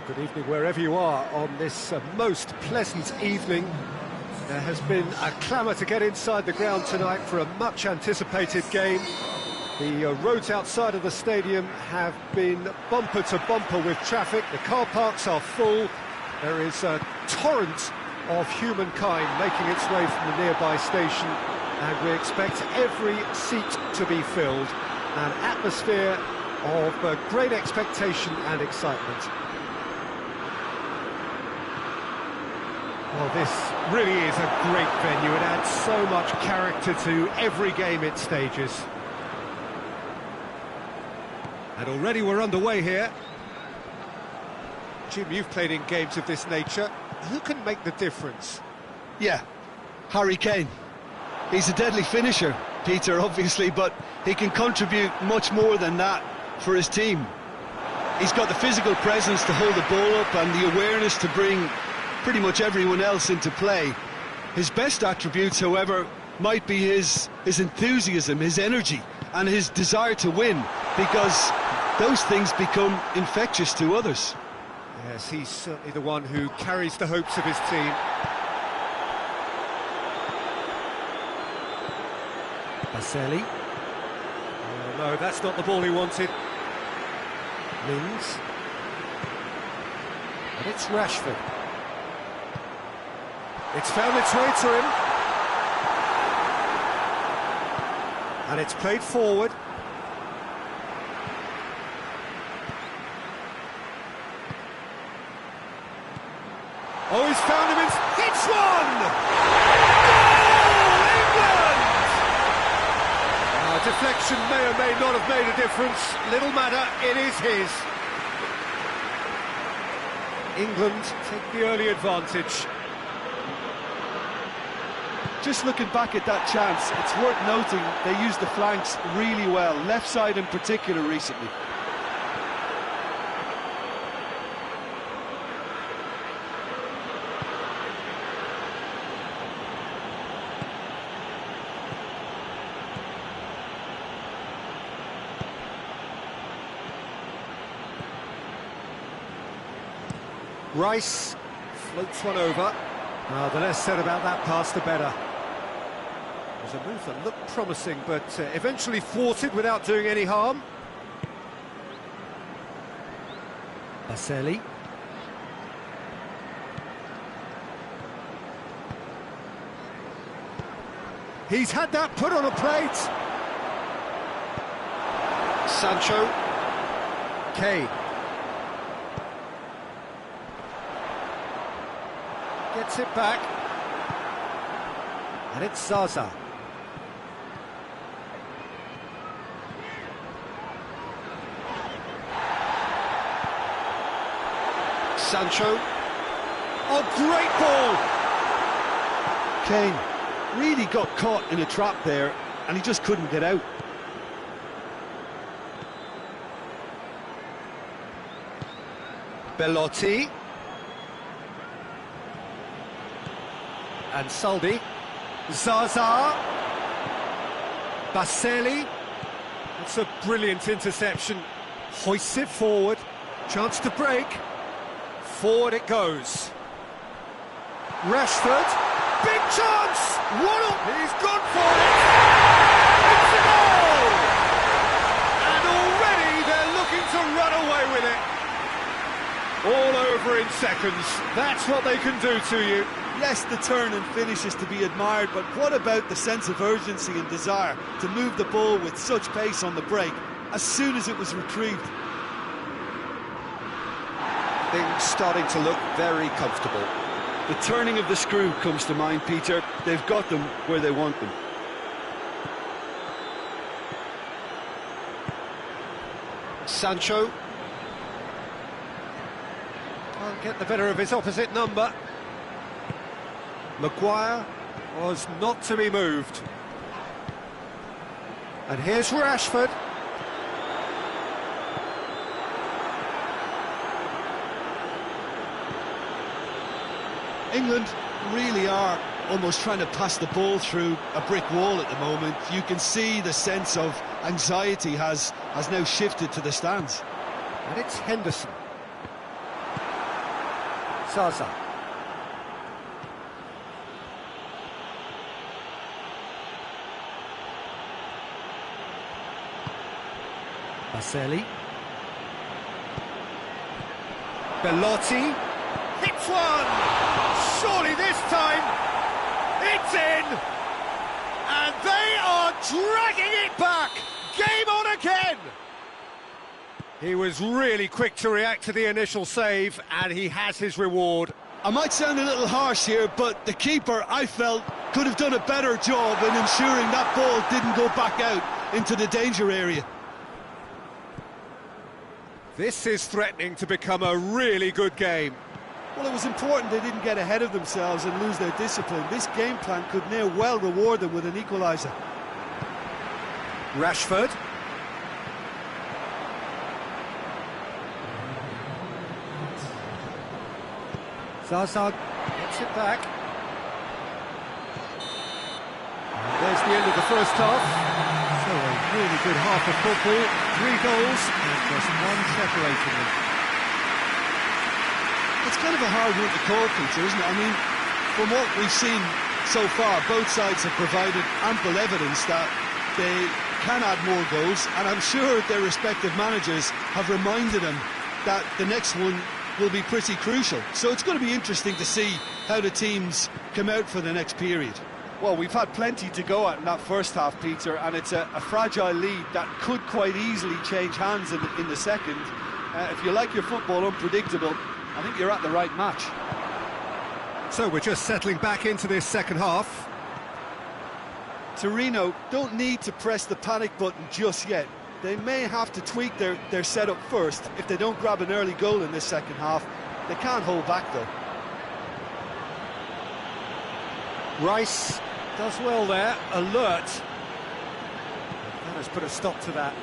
Good evening wherever you are on this most pleasant evening. There has been a clamour to get inside the ground tonight for a much-anticipated game. The roads outside of the stadium have been bumper to bumper with traffic. The car parks are full. There is a torrent of humankind making its way from the nearby station, and we expect every seat to be filled. An atmosphere of great expectation and excitement. Well, this really is a great venue. It adds so much character to every game it stages. And already we're underway here. Jim, you've played in games of this nature. Who can make the difference? Yeah, Harry Kane. He's a deadly finisher, Peter, obviously, but he can contribute much more than that for his team. He's got the physical presence to hold the ball up and the awareness to bring pretty much everyone else into play. His best attributes, however, might be his enthusiasm, his energy, and his desire to win, because those things become infectious to others. Yes, he's certainly the one who carries the hopes of his team. Baselli. Oh, no, that's not the ball he wanted. Mings. And it's Rashford. It's found its way to him. And it's played forward. Oh, he's found him, hits one! Goal, England! Deflection may or may not have made a difference. Little matter, it is his. England take the early advantage. Just looking back at that chance, it's worth noting they used the flanks really well, left side in particular recently. Rice floats one over. The less said about that pass, the better. It was a move that looked promising, but eventually thwarted without doing any harm. Baselli. He's had that put on a plate. Sancho. Kane. Gets it back. And it's Zaza. Sancho. Oh, great ball! Kane really got caught in a trap there, and he just couldn't get out. Belotti. And Saldi. Zaza. Baselli. It's a brilliant interception. Hoists it forward. Chance to break. Forward it goes. Rashford. Big chance! He's gone for it! It's a goal! And already they're looking to run away with it. All over in seconds. That's what they can do to you. Yes, the turn and finish is to be admired, but what about the sense of urgency and desire to move the ball with such pace on the break as soon as it was retrieved? Things starting to look very comfortable. The turning of the screw comes to mind, Peter. They've got them where they want them. Sancho. Can't get the better of his opposite number. Maguire was not to be moved. And here's Rashford. England really are almost trying to pass the ball through a brick wall at the moment. You can see the sense of anxiety has now shifted to the stands. And it's Henderson. Zaza. Baselli. Belotti. Hits one! Surely this time, it's in! And they are dragging it back! Game on again! He was really quick to react to the initial save, and he has his reward. I might sound a little harsh here, but the keeper, I felt, could have done a better job in ensuring that ball didn't go back out into the danger area. This is threatening to become a really good game. Well, it was important they didn't get ahead of themselves and lose their discipline. This game plan could near well reward them with an equaliser. Rashford. Zaza gets it back. And there's the end of the first half. So a really good half of football. 3 goals and just one separating them. It's kind of a hard one to call, Peter, isn't it? I mean, from what we've seen so far, both sides have provided ample evidence that they can add more goals, and I'm sure their respective managers have reminded them that the next one will be pretty crucial. So it's going to be interesting to see how the teams come out for the next period. Well, we've had plenty to go at in that first half, Peter, and it's a fragile lead that could quite easily change hands in the second. If you like your football unpredictable, I think you're at the right match. So we're just settling back into this second half. Torino don't need to press the panic button just yet. They may have to tweak their setup first. If they don't grab an early goal in this second half, they can't hold back though. Rice does well there, alert. That has put a stop to that.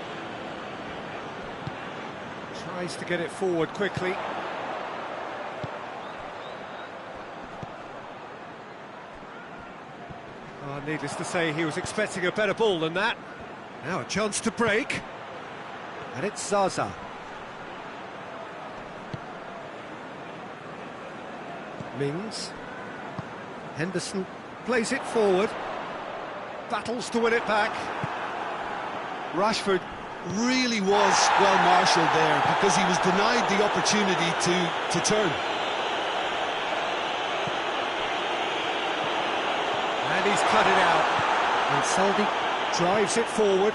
Tries to get it forward quickly. Oh, needless to say, he was expecting a better ball than that. Now a chance to break. And it's Zaza. Mings. Henderson plays it forward. Battles to win it back. Rashford really was well marshalled there because he was denied the opportunity to turn. And he's cut it out. And Saldi drives it forward.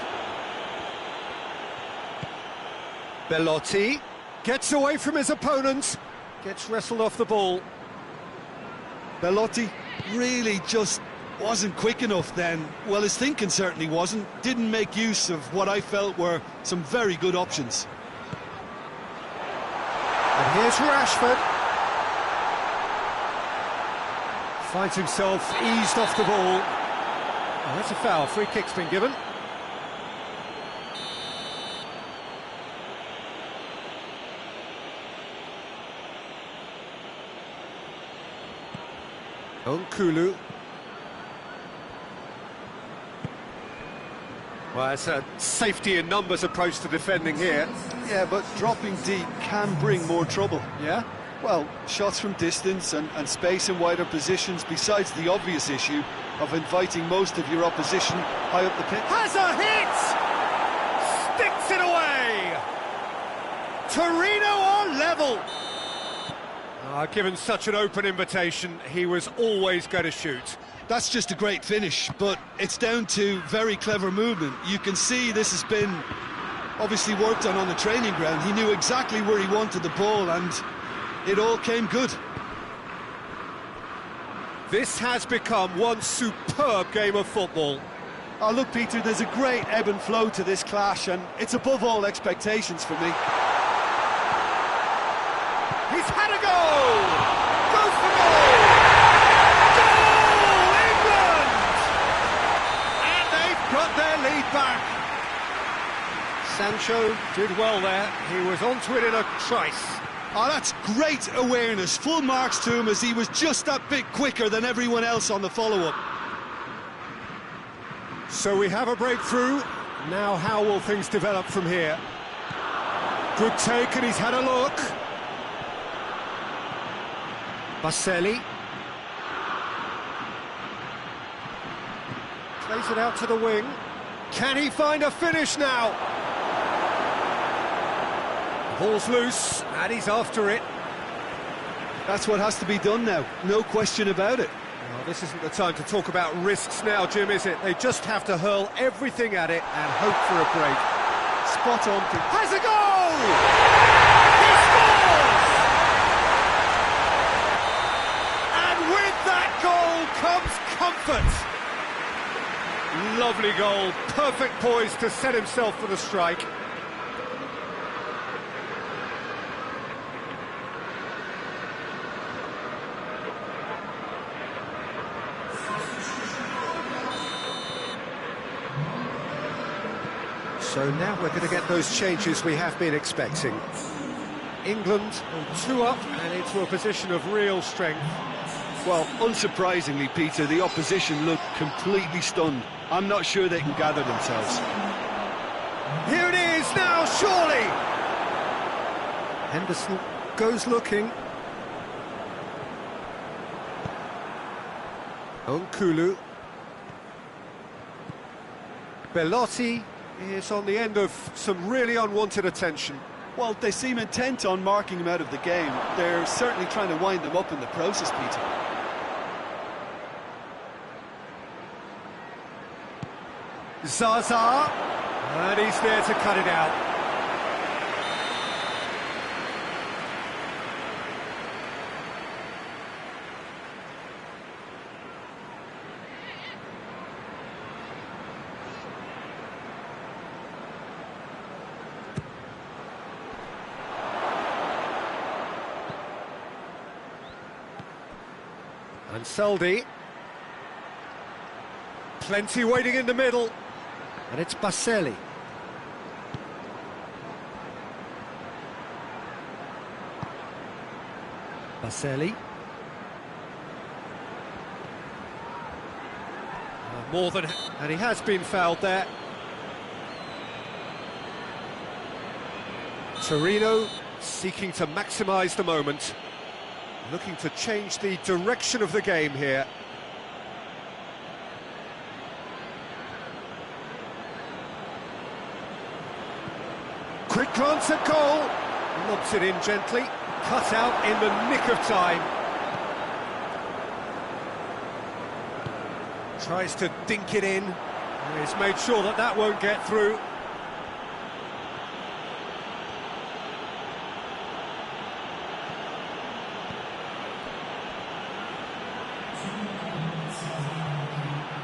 Belotti gets away from his opponent. Gets wrestled off the ball. Belotti really just wasn't quick enough then. Well, his thinking certainly wasn't. Didn't make use of what I felt were some very good options. And here's Rashford. Finds himself eased off the ball. Oh, that's a foul. Free kick's been given. Nkulu. Well, it's a safety in numbers approach to defending here. Yeah, but dropping deep can bring more trouble. Yeah? Well, shots from distance and space in wider positions, besides the obvious issue of inviting most of your opposition high up the pitch. Has a hit! Sticks it away! Torino are level! Given such an open invitation, he was always going to shoot. That's just a great finish, but it's down to very clever movement. You can see this has been obviously worked on the training ground. He knew exactly where he wanted the ball, and it all came good. This has become one superb game of football. Oh, look, Peter, there's a great ebb and flow to this clash, and it's above all expectations for me. He's had a goal! Goes for goal! Goal, England! And they've got their lead back. Sancho did well there. He was onto it in a trice. Oh, that's great awareness. Full marks to him as he was just that bit quicker than everyone else on the follow-up. So we have a breakthrough. Now how will things develop from here? Good take, and he's had a look. Baselli. Plays it out to the wing. Can he find a finish now? Ball's loose, and he's after it. That's what has to be done now, no question about it. Well, this isn't the time to talk about risks now, Jim, is it? They just have to hurl everything at it and hope for a break. Spot on. Has a goal! He scores! And with that goal comes comfort. Lovely goal, perfect poise to set himself for the strike. So now we're going to get those changes we have been expecting. England 2 up and into a position of real strength. Well, unsurprisingly, Peter, the opposition look completely stunned. I'm not sure they can gather themselves. Here it is now, surely! Henderson goes looking. Nkulu. Belotti is on the end of some really unwanted attention. Well, they seem intent on marking him out of the game. They're certainly trying to wind him up in the process, Peter. Zaza, and he's there to cut it out. And Saldi. Plenty waiting in the middle. And it's Baselli. Baselli. More than... And he has been fouled there. Torino seeking to maximise the moment. Looking to change the direction of the game here. Quick glance at goal. Lobs it in gently. Cut out in the nick of time. Tries to dink it in. He's made sure that that won't get through.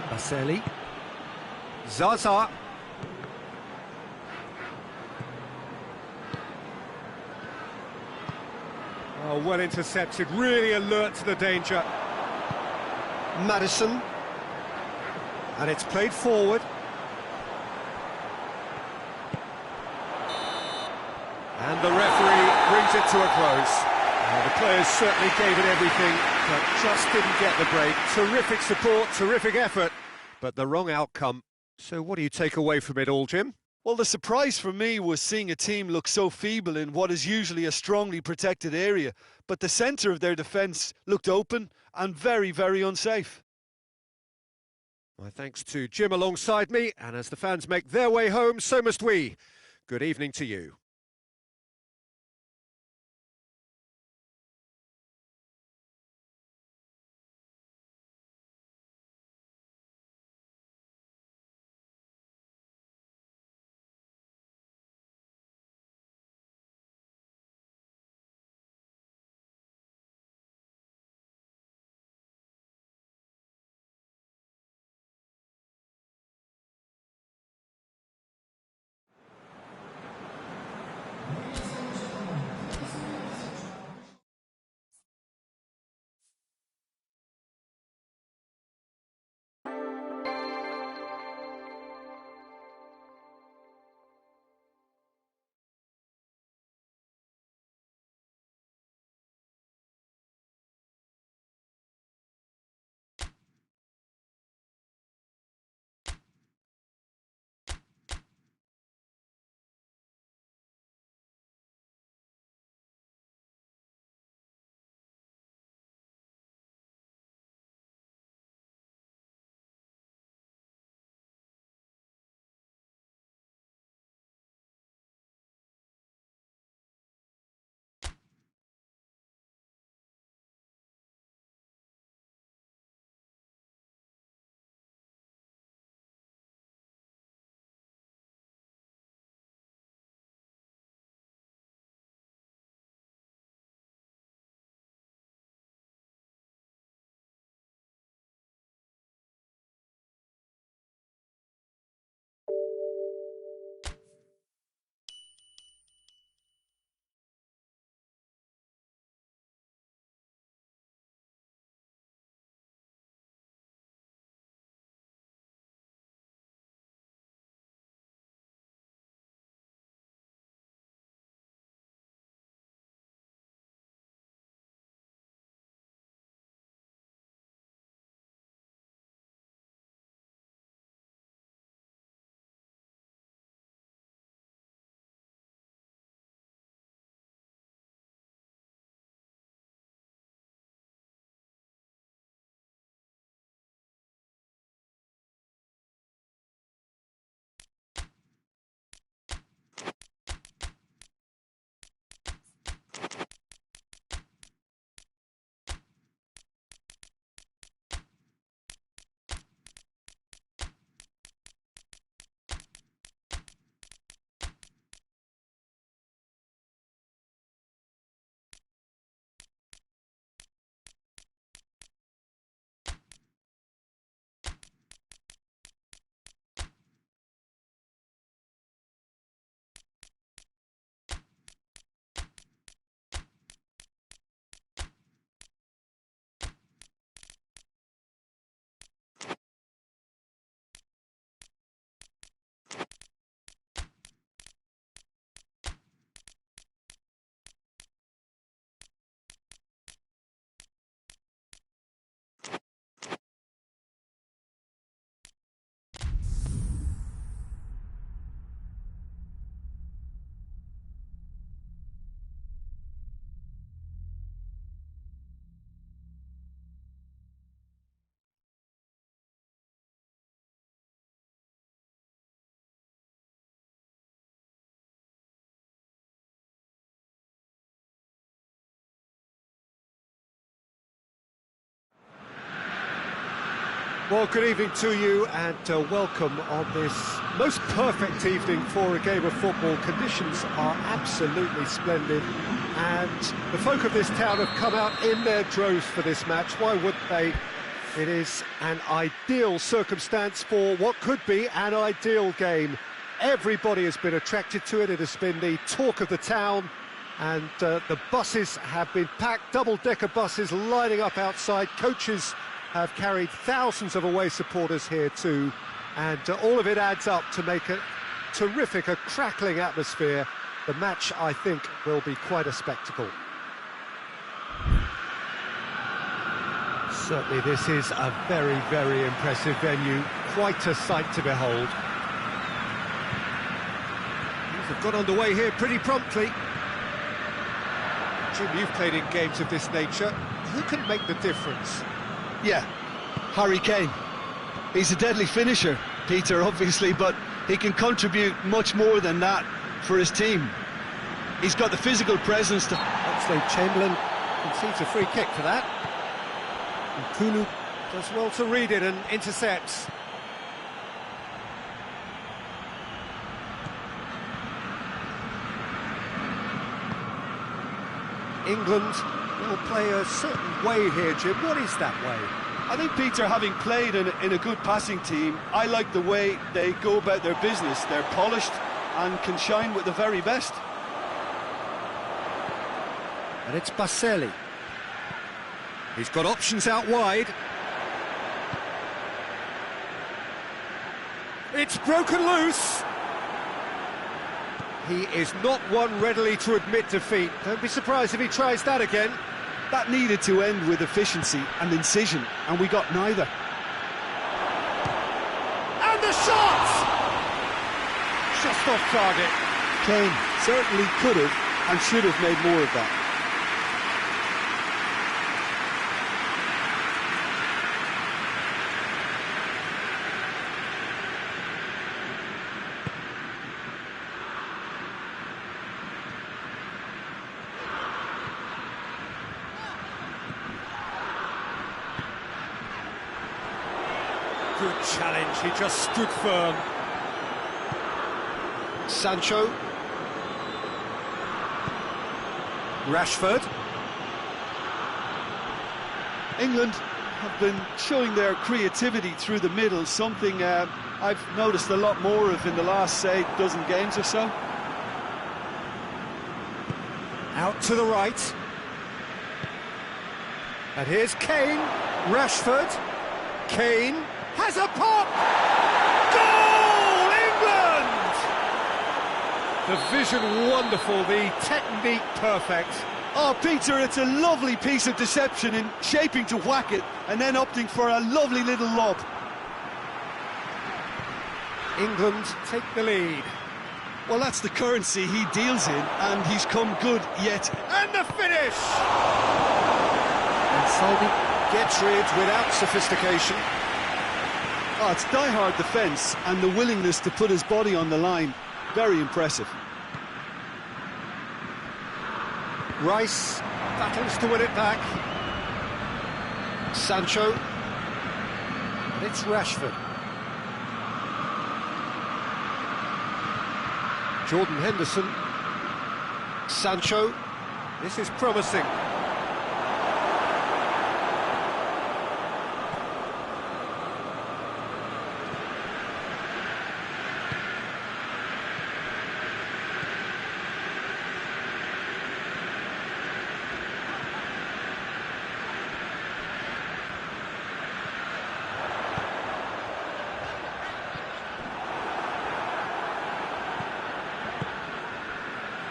Baselli. Zaza. Oh, well intercepted, really alert to the danger. Maddison. And it's played forward. And the referee brings it to a close. The players certainly gave it everything, but just didn't get the break. Terrific support, terrific effort, but the wrong outcome. So what do you take away from it all, Jim? Well, the surprise for me was seeing a team look so feeble in what is usually a strongly protected area, but the centre of their defence looked open and very, very unsafe. My thanks to Jim alongside me, and as the fans make their way home, so must we. Good evening to you. Well, good evening to you and welcome on this most perfect evening for a game of football. Conditions are absolutely splendid and the folk of this town have come out in their droves for this match. Why wouldn't they? It is an ideal circumstance for what could be an ideal game. Everybody has been attracted to it. It has been the talk of the town, and the buses have been packed, double-decker buses lining up outside. Coaches have carried thousands of away supporters here too, and all of it adds up to make a terrific, a crackling atmosphere. The match, I think, will be quite a spectacle. Certainly this is a very, very impressive venue, quite a sight to behold. Things have got underway here pretty promptly. Jim, you've played in games of this nature. Who can make the difference? Yeah, Harry Kane. He's a deadly finisher, Peter, obviously, but he can contribute much more than that for his team. He's got the physical presence to... Chamberlain concedes a free kick for that. And Kulu does well to read it and intercepts. England will play a certain way here, Jim. What is that way? I think, Peter, having played in a good passing team, I like the way they go about their business. They're polished and can shine with the very best. And it's Baselli. He's got options out wide. It's broken loose. He is not one readily to admit defeat. Don't be surprised if he tries that again. That needed to end with efficiency and incision, and we got neither. And the shot! Just off target. Kane certainly could have and should have made more of that. Good challenge, he just stood firm. Sancho. Rashford. England have been showing their creativity through the middle, something I've noticed a lot more of in the last, say, dozen games or so. Out to the right. And here's Kane. Rashford. Kane has a pop! Goal! England! The vision wonderful, the technique perfect. Oh, Peter, it's a lovely piece of deception in shaping to whack it and then opting for a lovely little lob. England take the lead. Well, that's the currency he deals in, and he's come good yet. And the finish! And Salvi gets rid without sophistication. Oh, it's die-hard defence and the willingness to put his body on the line. Very impressive. Rice battles to win it back. Sancho. And it's Rashford. Jordan Henderson. Sancho. This is promising.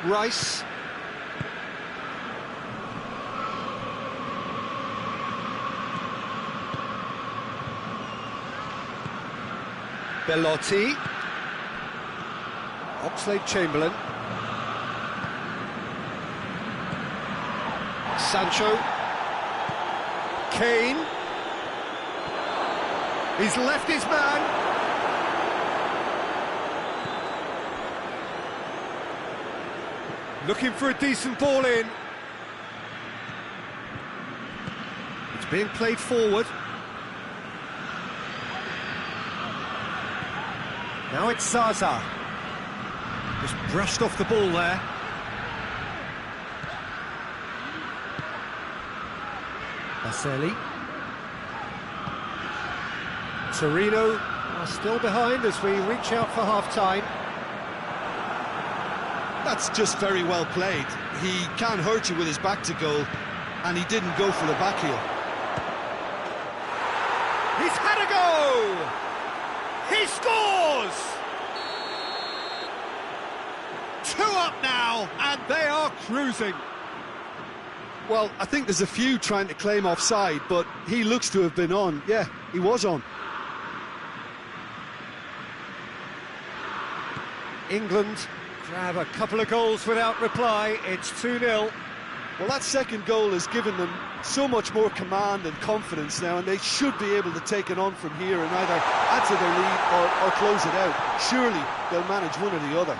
Rice. Belotti. Chamberlain. Sancho. Kane. He's left his man. Looking for a decent ball in. It's being played forward. Now it's Zaza. Just brushed off the ball there. Baselli. Torino are still behind as we reach out for half-time. That's just very well played. He can't hurt you with his back to goal, and he didn't go for the back heel. He's had a go! He scores! 2 up now, and they are cruising. Well, I think there's a few trying to claim offside, but he looks to have been on. Yeah, he was on. England grab a couple of goals without reply. It's 2-0. Well, that second goal has given them so much more command and confidence now, and they should be able to take it on from here and either add to their lead or close it out. Surely they'll manage one or the other.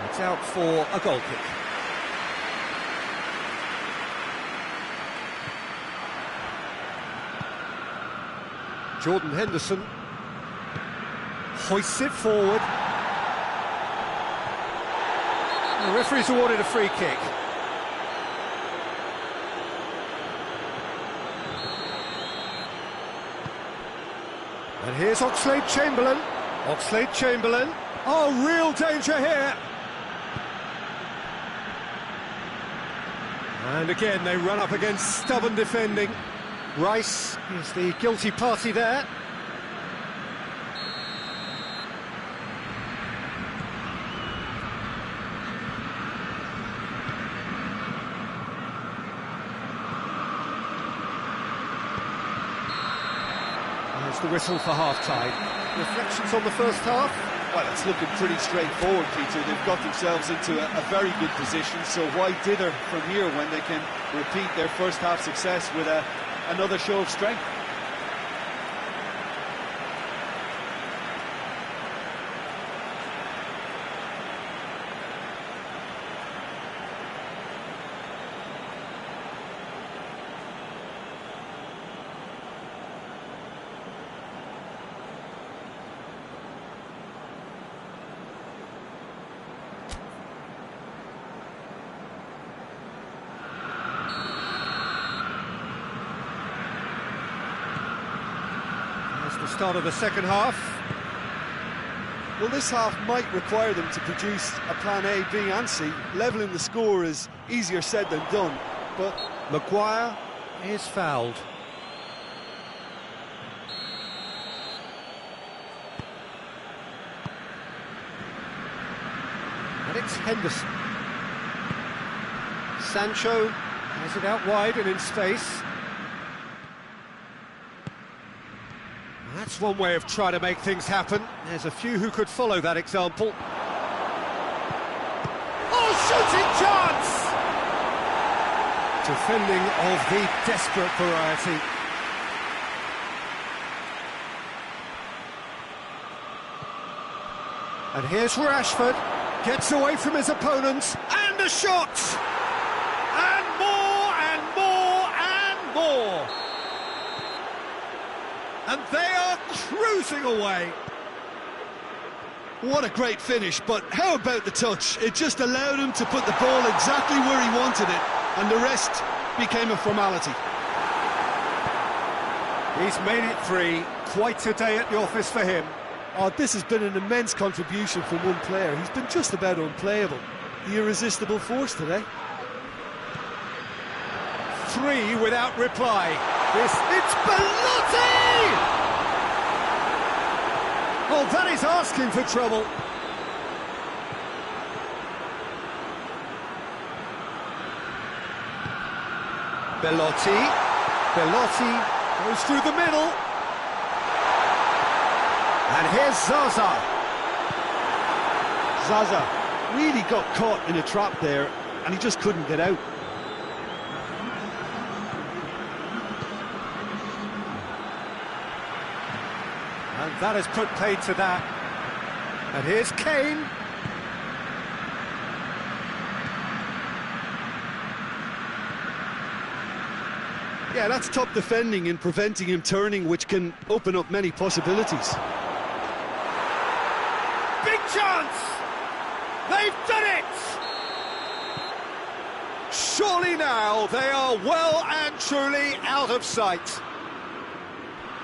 It's out for a goal kick. Jordan Henderson hoists it forward. The referee's awarded a free kick. And here's Oxlade-Chamberlain. Oxlade-Chamberlain. Oh, real danger here. And again, they run up against stubborn defending. Rice is the guilty party there. There's the whistle for half-time. Reflections on the first half? Well, it's looking pretty straightforward, Peter. They've got themselves into a very good position, so why dither from here when they can repeat their first half success with another show of strength? The start of the second half. Well, this half might require them to produce a plan A, B and C. Levelling the score is easier said than done, but Maguire is fouled. And it's Henderson. Sancho has it out wide and in space. That's one way of trying to make things happen. There's a few who could follow that example. Oh, shooting chance! Defending of the desperate variety. And here's Rashford. Gets away from his opponents. And a shot! And more, and more, and more! And they are cruising away. what a great finish. But how about the touch? It just allowed him to put the ball exactly where he wanted it, and the rest became a formality. He's made it 3. Quite a day at the office for him. Oh, this has been an immense contribution from one player. He's been just about unplayable. The irresistible force today. 3 without reply. It's Belotti! Oh, that is asking for trouble. Belotti goes through the middle. And here's Zaza. Zaza really got caught in a trap there, and he just couldn't get out. And that has put paid to that. And here's Kane. Yeah, that's top defending and preventing him turning, which can open up many possibilities. Big chance! They've done it! Surely now they are well and truly out of sight.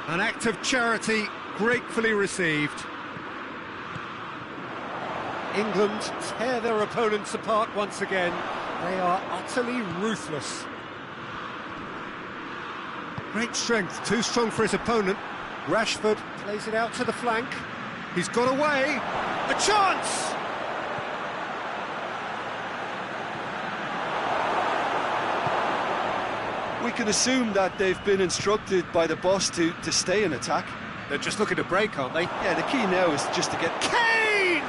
An act of charity gratefully received. England tear their opponents apart once again. They are utterly ruthless. Great strength, too strong for his opponent. Rashford plays it out to the flank. He's got away. A chance! We can assume that they've been instructed by the boss to stay in attack. They're just looking to break, aren't they? Yeah, the key now is just to get... Kane!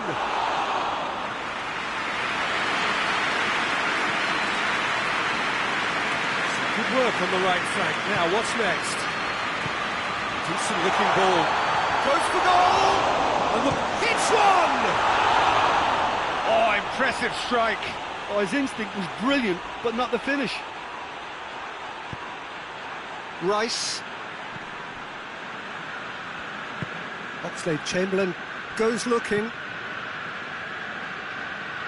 Good work on the right flank. Now, what's next? Decent looking ball. Goes for goal! And the hits one! Oh, impressive strike. Oh, his instinct was brilliant, but not the finish. Rice. Oxlade-Chamberlain goes looking.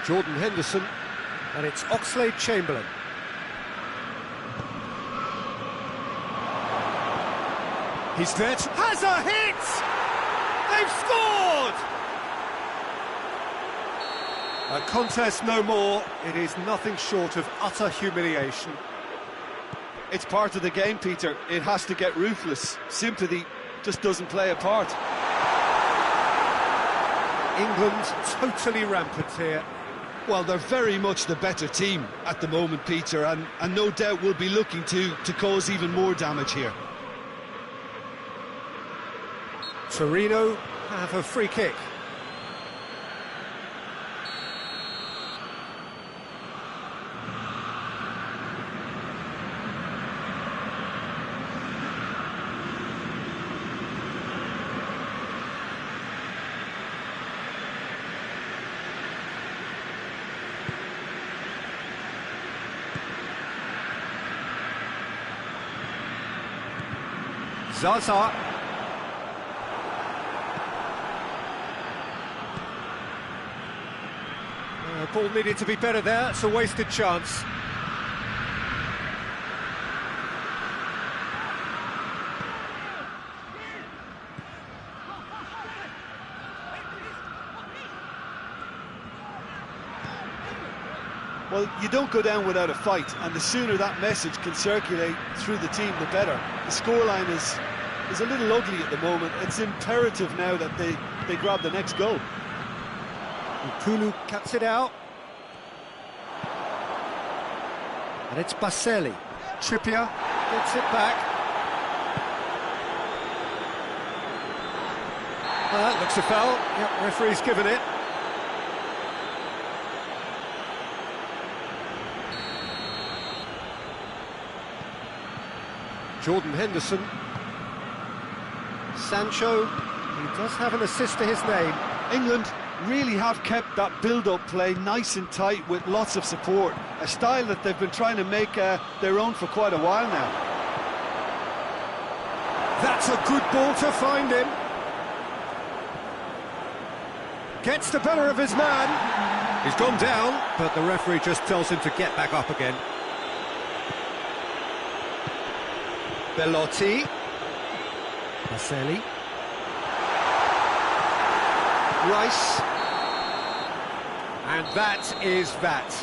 Jordan Henderson. And it's Oxlade-Chamberlain. He's there to... Has a hit! They've scored! A contest no more. It is nothing short of utter humiliation. It's part of the game, Peter. It has to get ruthless. Sympathy just doesn't play a part. England totally rampant here. Well, they're very much the better team at the moment, Peter, and no doubt will be looking to cause even more damage here. Torino have a free kick. Zaza. Ball needed to be better there, it's a wasted chance. Well, you don't go down without a fight, and the sooner that message can circulate through the team, the better. The scoreline is a little ugly at the moment. It's imperative now that they grab the next goal. Kulu cuts it out. And it's Baselli. Trippier gets it back. Looks a foul. Yep, referee's given it. Jordan Henderson. Sancho. He does have an assist to his name. England really have kept that build-up play nice and tight with lots of support, a style that they've been trying to make their own for quite a while now. That's a good ball to find him. Gets the better of his man. He's gone down, but the referee just tells him to get back up again. Belotti. Baselli. Rice. And that is that.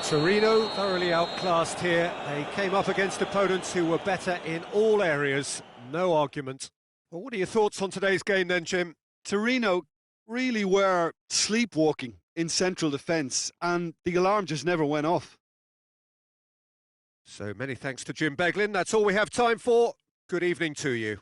Torino thoroughly outclassed here. They came up against opponents who were better in all areas. No argument. Well, what are your thoughts on today's game then, Jim? Torino really were sleepwalking in central defence, and the alarm just never went off. So many thanks to Jim Beglin. That's all we have time for. Good evening to you.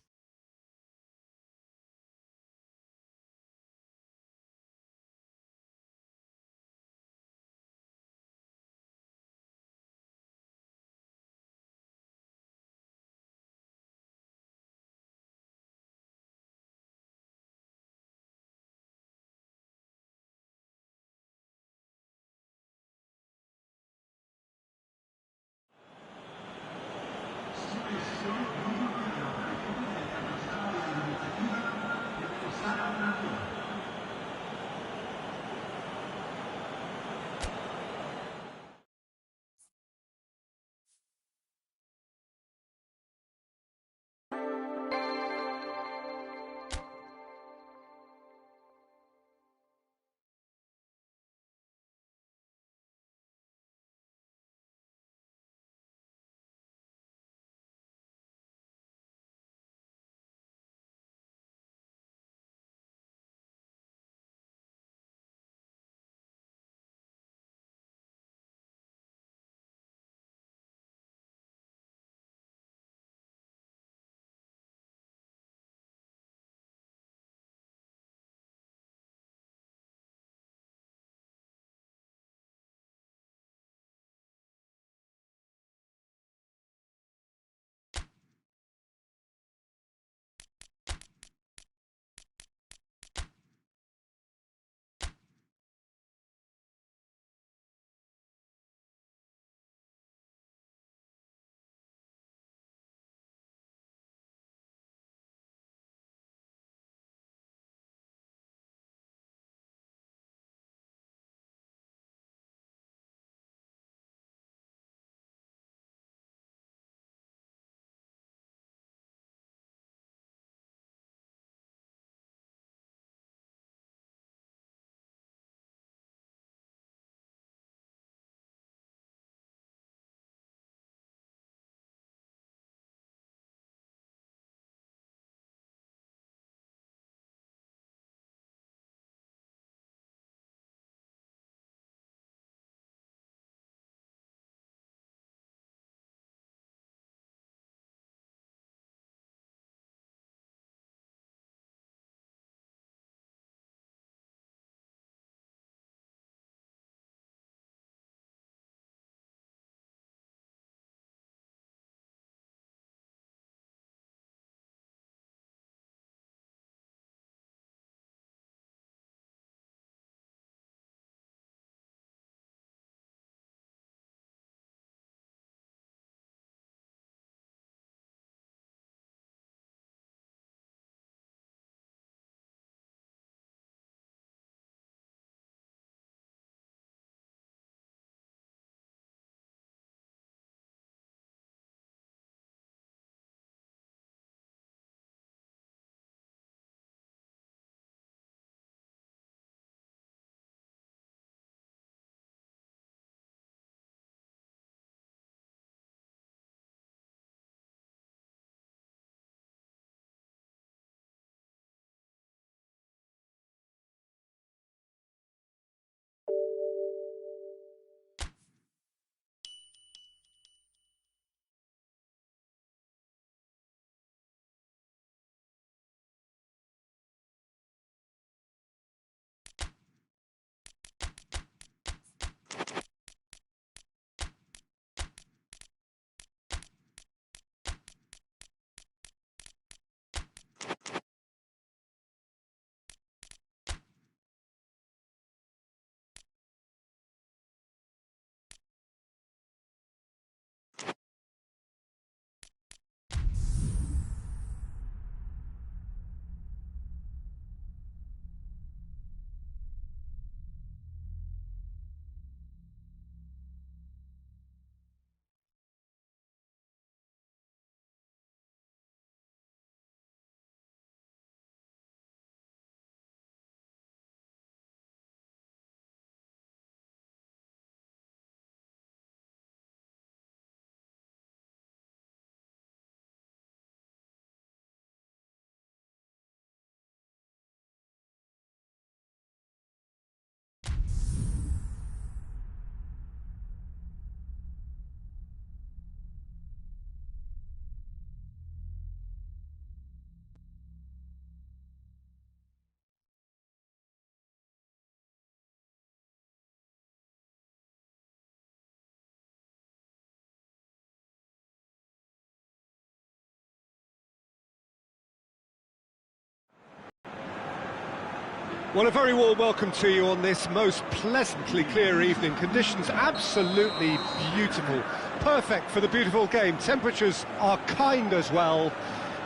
Well, a very warm welcome to you on this most pleasantly clear evening. Conditions absolutely beautiful. perfect for the beautiful game. Temperatures are kind as well.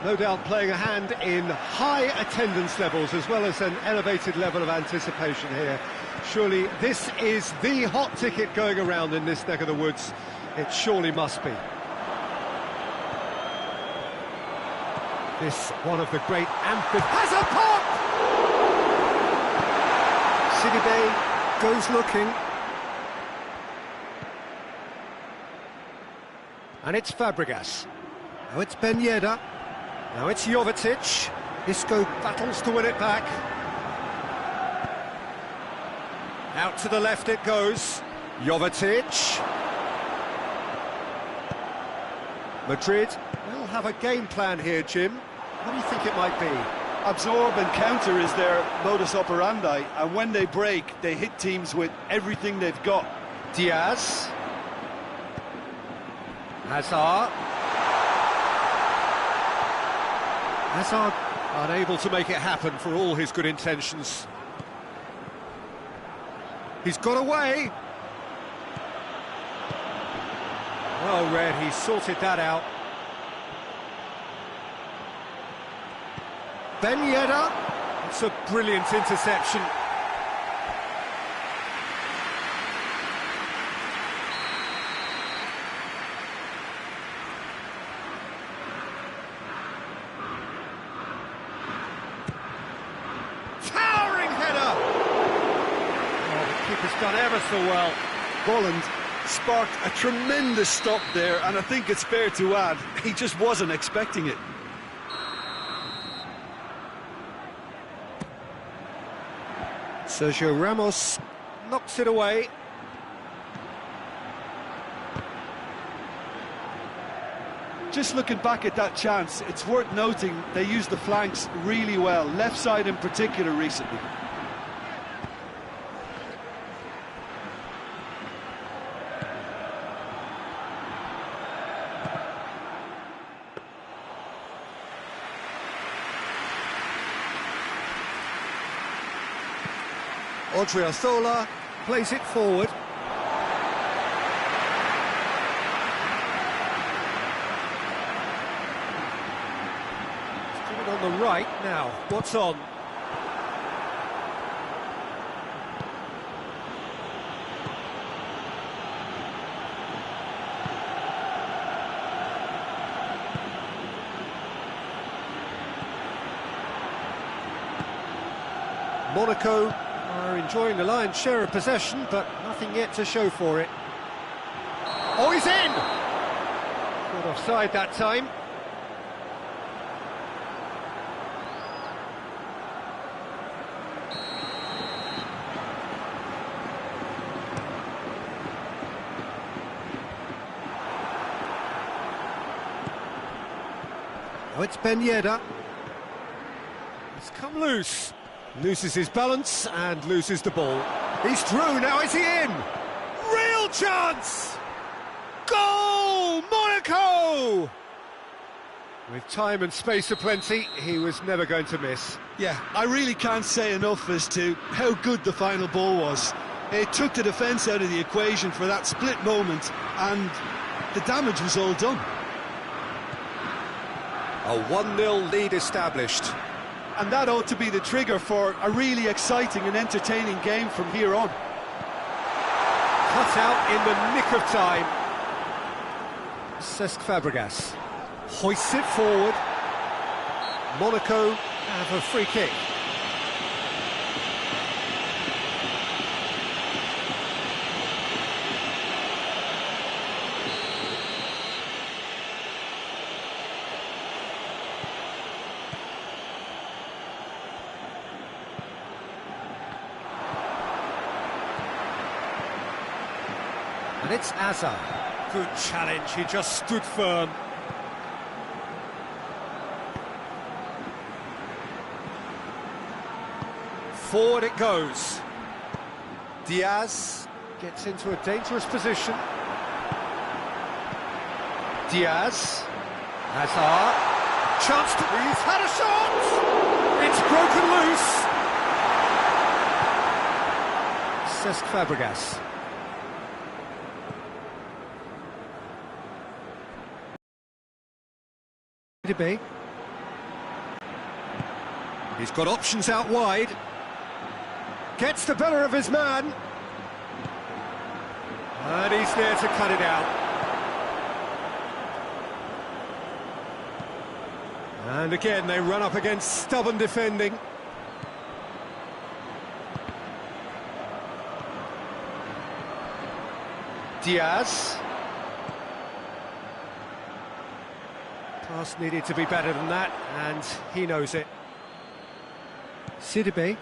No doubt playing a hand in high attendance levels as well as an elevated level of anticipation here. Surely this is the hot ticket going around in this neck of the woods. It surely must be. This one of the great has a pop! Sidibe goes looking. And it's Fabregas. Now it's Ben Yedder. Now it's Jovetic. Isco battles to win it back. Out to the left it goes. Jovetic. Madrid will have a game plan here, Jim. What do you think it might be? Absorb and counter is their modus operandi, and when they break, they hit teams with everything they've got. Diaz. Hazard. Hazard unable to make it happen for all his good intentions. He's got away. Well read, he sorted that out. Ben Yedder. It's a brilliant interception. Keeper's done ever so well. Bolland sparked a tremendous stop there, and I think it's fair to add, he just wasn't expecting it. Sergio Ramos knocks it away. Just looking back at that chance, it's worth noting they used the flanks really well, left side in particular recently. Odriozola plays it forward. He's got it on the right now. What's on? Monaco are enjoying the lion's share of possession, but nothing yet to show for it. Oh, he's in! Caught offside that time. Oh, it's Ben Yedder. He's come loose. Loses his balance and loses the ball. He's through, now is he in? Real chance! Goal! Monaco! With time and space aplenty, he was never going to miss. Yeah, I really can't say enough as to how good the final ball was. It took the defence out of the equation for that split moment, and the damage was all done. A 1-0 lead established. And that ought to be the trigger for a really exciting and entertaining game from here on. Cut out in the nick of time. Cesc Fabregas hoists it forward. Monaco have a free kick. And it's Hazard. Good challenge, he just stood firm. Forward it goes. Diaz gets into a dangerous position. Diaz. Hazard. Chance to... He's had a shot! It's broken loose. Cesc Fabregas. Sidibe. He's got options out wide. Gets the better of his man. And he's there to cut it out. And again, they run up against stubborn defending. Diaz. Pass needed to be better than that, and he knows it. Sidibe.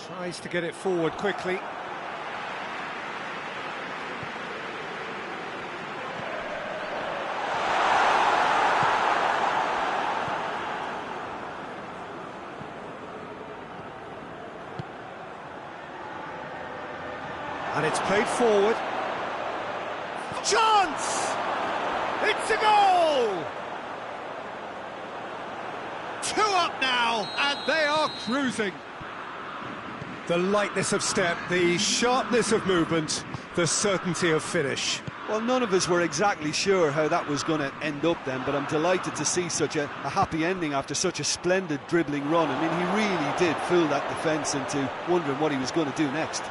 Tries to get it forward quickly. And it's played forward. Chance! It's a goal! 2 up now, and they are cruising. The lightness of step, the sharpness of movement, the certainty of finish. Well, none of us were exactly sure how that was going to end up then, but I'm delighted to see such a happy ending after such a splendid dribbling run. I mean, he really did fool that defence into wondering what he was going to do next.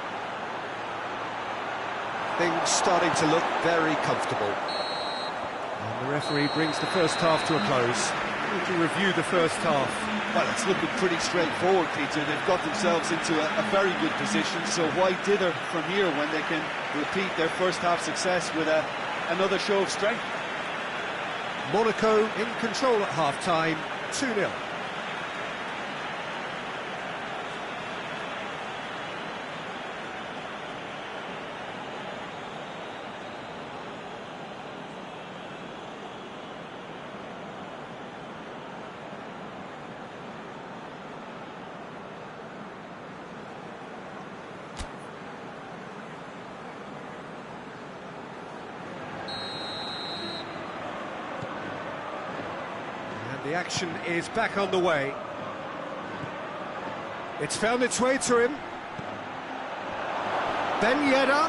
Things starting to look very comfortable. And the referee brings the first half to a close. To review the first half. Well, it's looking pretty straightforward, Peter. They've got themselves into a very good position, so why dither from here when they can repeat their first half success with another show of strength? Monaco in control at half-time, 2-0. The action is back on the way. It's found its way to him. Ben Yedder.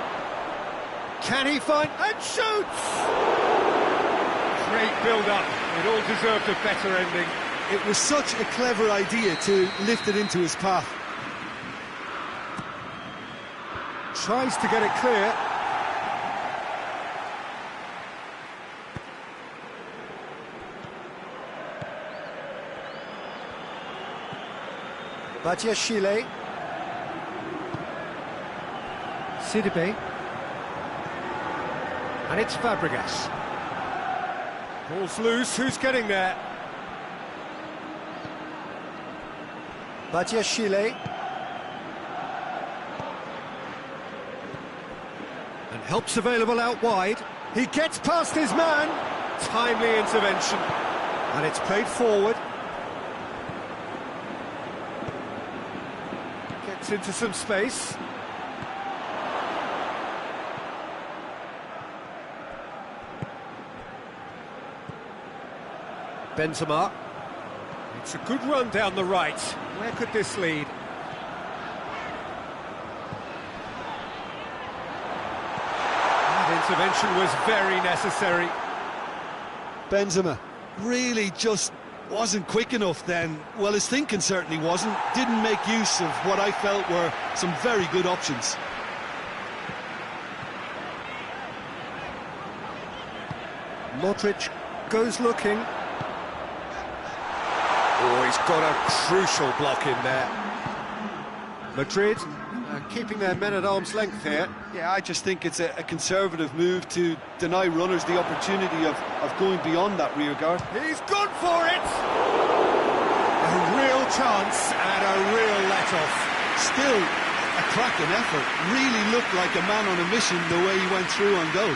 Can he find... and shoots! Great build-up. It all deserved a better ending. It was such a clever idea to lift it into his path. Tries to get it clear. Badiashile. Sidibe. And it's Fabregas. Ball's loose, who's getting there? Badiashile. And help's available out wide. He gets past his man. Timely intervention. And it's played forward. Gets into some space. Benzema. It's a good run down the right. Where could this lead? That intervention was very necessary. Benzema really just wasn't quick enough then. Well, his thinking certainly wasn't. Didn't make use of what I felt were some very good options. Modric goes looking. Oh, he's got a crucial block in there. Madrid keeping their men at arm's length here. Yeah, I just think it's a conservative move to deny runners the opportunity of going beyond that rear guard. He's gone for it! A real chance and a real let-off. Still a cracking effort. Really looked like a man on a mission the way he went through on goal.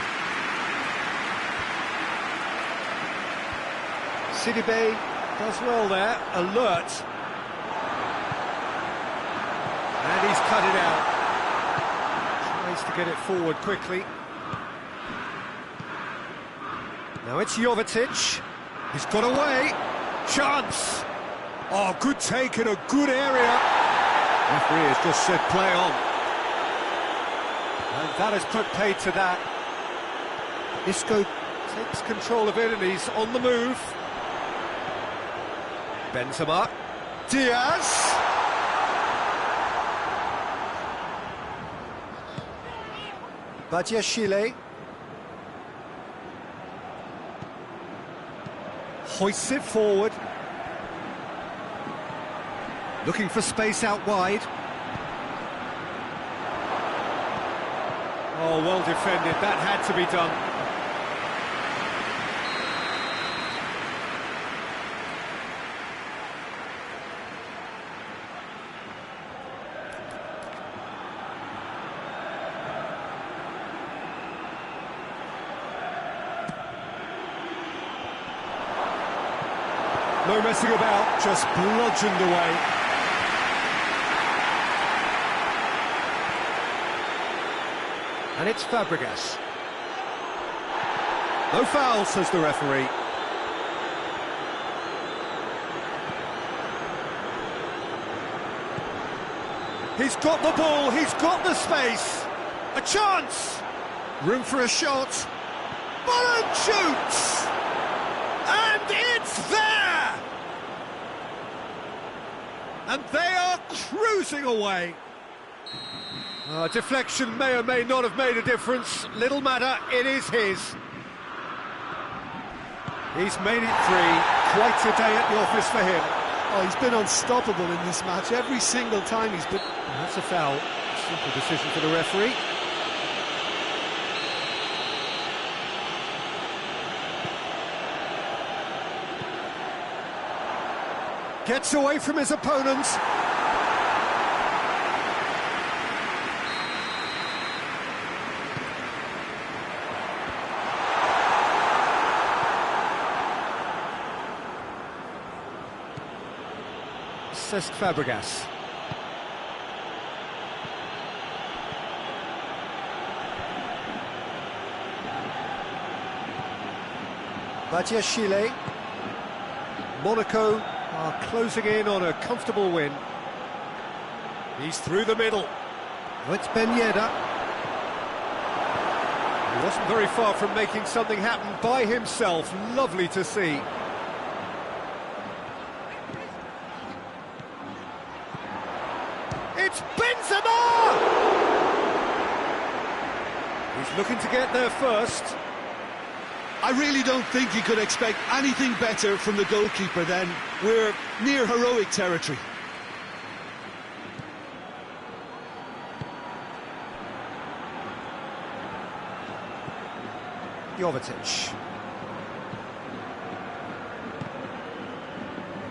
Sidibe does well there, alert. And he's cut it out. Tries to get it forward quickly. Now it's Jovetic. He's got away. Chance. Oh, good take in a good area. Referee has just said play on. And that has put paid to that. Isco takes control of it and he's on the move. Benzema. Diaz. Badiashile. Hoists it forward. Looking for space out wide. Oh, well defended. That had to be done. No messing about, just bludgeoned away. And it's Fabregas. No foul, says the referee. He's got the ball, he's got the space. A chance! Room for a shot. Bolland shoots! And it's there! And they are cruising away. Deflection may or may not have made a difference. Little matter, it is his. He's made it three. Quite a day at the office for him. Oh, he's been unstoppable in this match. Every single time he's been... That's a foul. Simple decision for the referee. Gets away from his opponents. Cesc Fabregas. Badiashile. Monaco are closing in on a comfortable win. He's through the middle. Oh, it's Ben Yedder. He wasn't very far from making something happen by himself. Lovely to see. It's Benzema! He's looking to get there first. I really don't think you could expect anything better from the goalkeeper then. We're near heroic territory. Jovetic.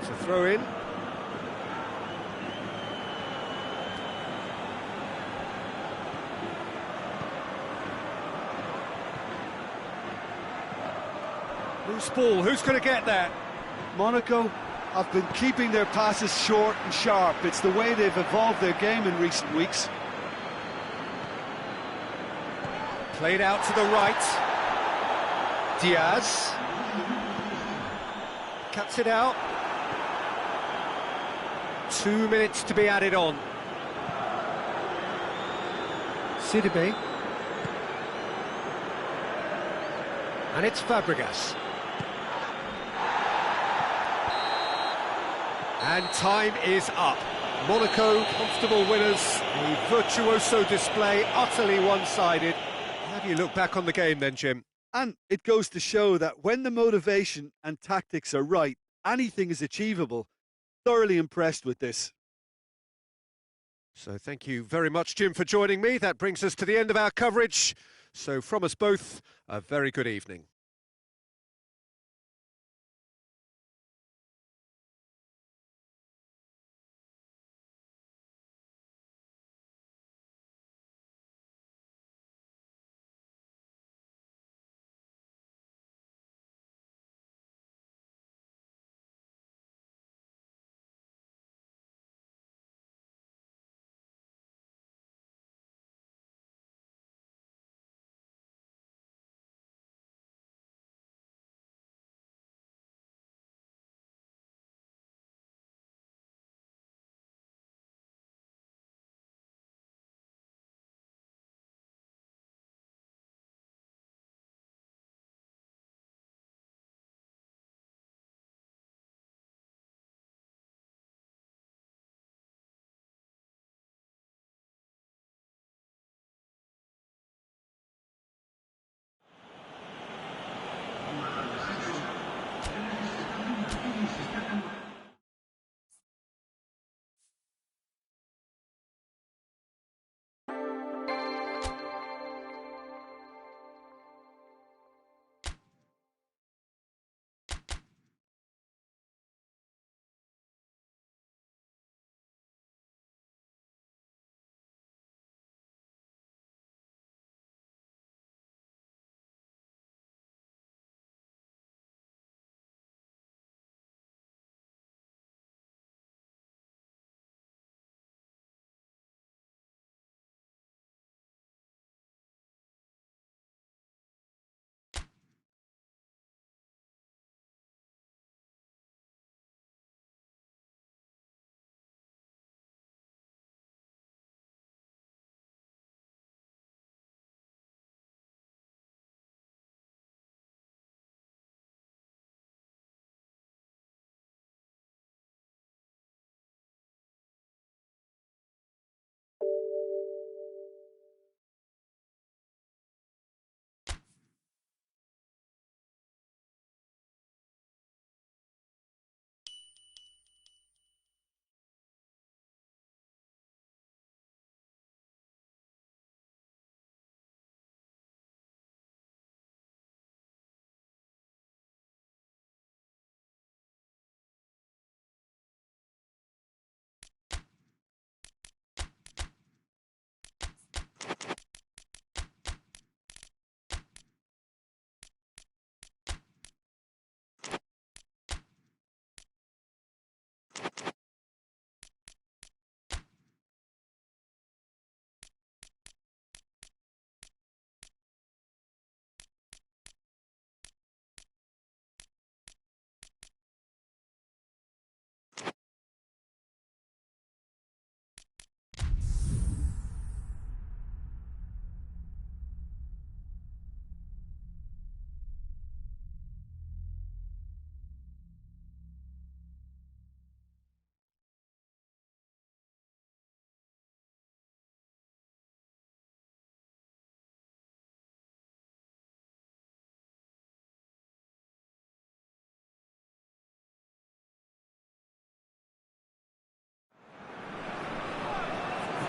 It's a throw in. Loose ball, who's going to get that? Monaco have been keeping their passes short and sharp. It's the way they've evolved their game in recent weeks. Played out to the right. Diaz. Cuts it out. 2 minutes to be added on. Sidibe. And it's Fabregas. And time is up. Monaco, comfortable winners. A virtuoso display, utterly one-sided. How do you look back on the game then, Jim? And it goes to show that when the motivation and tactics are right, anything is achievable. Thoroughly impressed with this. So thank you very much, Jim, for joining me. That brings us to the end of our coverage. So from us both, a very good evening.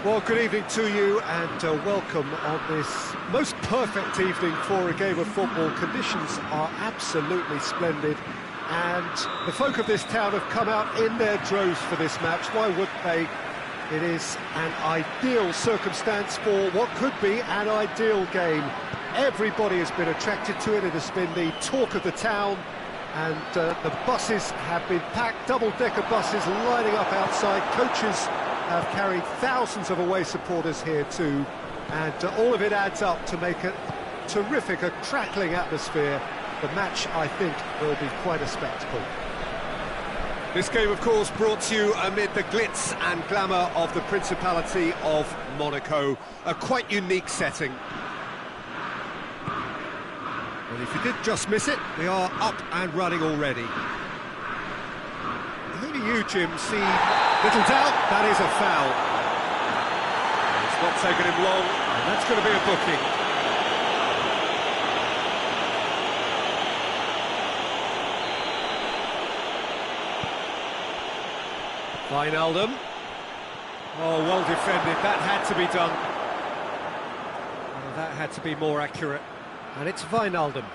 Well, good evening to you and welcome on this most perfect evening for a game of football. Conditions are absolutely splendid and the folk of this town have come out in their droves for this match. Why wouldn't they? It is an ideal circumstance for what could be an ideal game. Everybody has been attracted to it. It has been the talk of the town, and the buses have been packed, double-decker buses lining up outside. Coaches have carried thousands of away supporters here too, and all of it adds up to make a terrific, a crackling atmosphere. The match, I think, will be quite a spectacle. This game, of course, brought to you amid the glitz and glamour of the Principality of Monaco. A quite unique setting. Well, if you did just miss it, we are up and running already. Who do you, Jim, see? Little doubt, that is a foul. It's not taken him long, and that's going to be a booking. Wijnaldum. Oh, well defended, that had to be done. Well, that had to be more accurate. And it's Wijnaldum.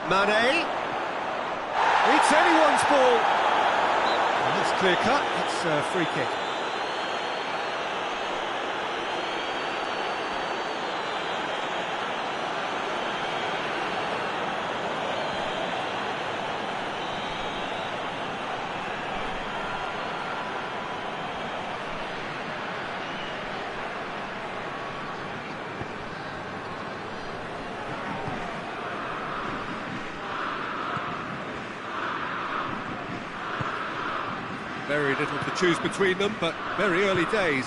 Mane. It's anyone's ball. And that's clear cut, it's a free kick. Very little to choose between them, but very early days.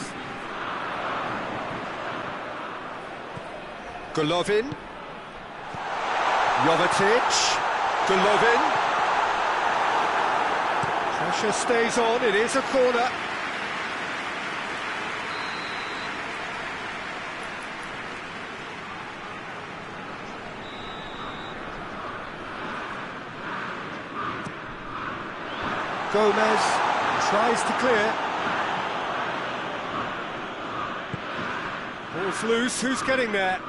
Golovin. Jovetic. Golovin. Pressure stays on, it is a corner. Gomez tries to clear. Ball's loose, who's getting there?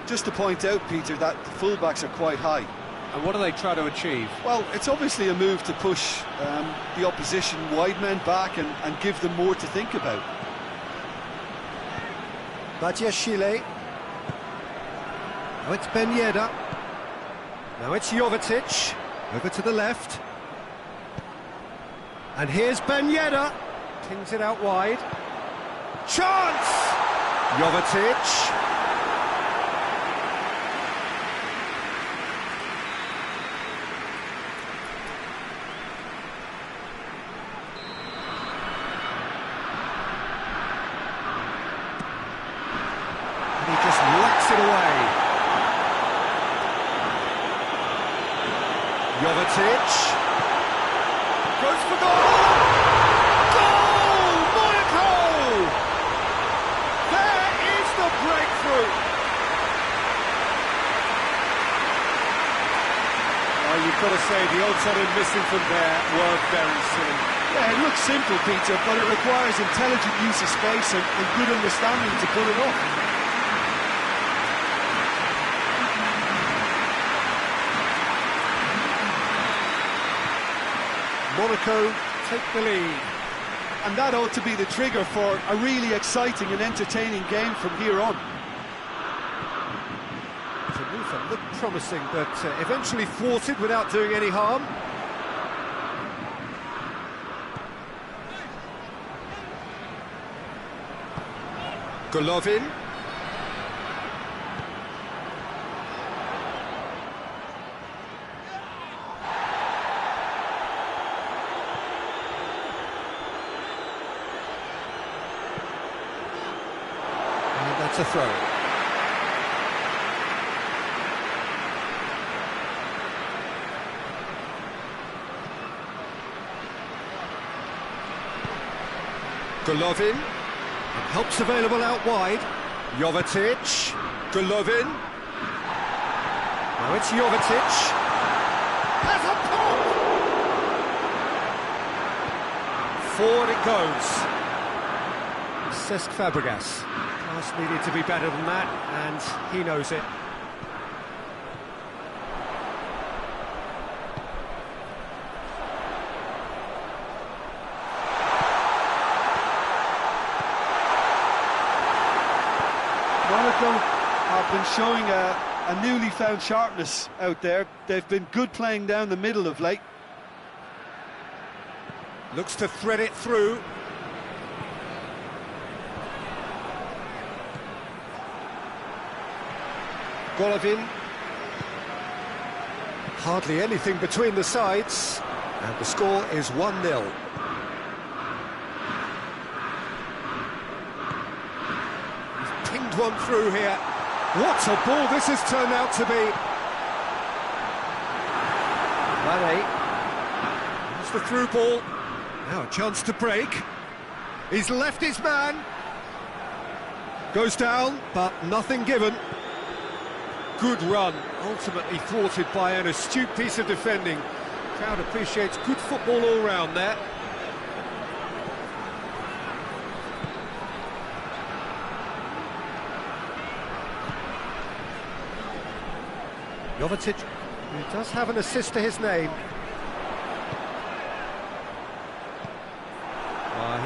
Just to point out, Peter, that the fullbacks are quite high. And what do they try to achieve? Well, it's obviously a move to push the opposition wide men back and give them more to think about. Badiashile. Now it's Ben Yedder. Now it's Jovetic. Over to the left. And here's Ben Yedder. Pings it out wide. Chance! Jovetic. And he just whacks it away. Jovetic goes for goal! Goal! Monaco! There is the breakthrough! Oh, you've got to say the odds on him missing from there were very slim. Yeah, it looks simple, Peter, but it requires intelligent use of space and good understanding to pull it off. Monaco take the lead. And that ought to be the trigger for a really exciting and entertaining game from here on. Tanufa looked promising, but eventually thwarted without doing any harm. Golovin. That's a throw. Golovin. And help's available out wide. Jovetic. Golovin. Now It's Jovetic. Has a pop! Forward it goes. Cesc Fabregas. Pass needed to be better than that, and he knows it. Monaco have been showing a newly found sharpness out there. They've been good playing down the middle of late. Looks to thread it through. Golovin. Hardly anything between the sides, and the score is 1-0. He's pinged one through here. What a ball this has turned out to be. Mane. That's the through ball. Now a chance to break. He's left his man. Goes down, but nothing given. Good run, ultimately thwarted by an astute piece of defending. Crowd appreciates good football all round there. Jovetic, who does have an assist to his name.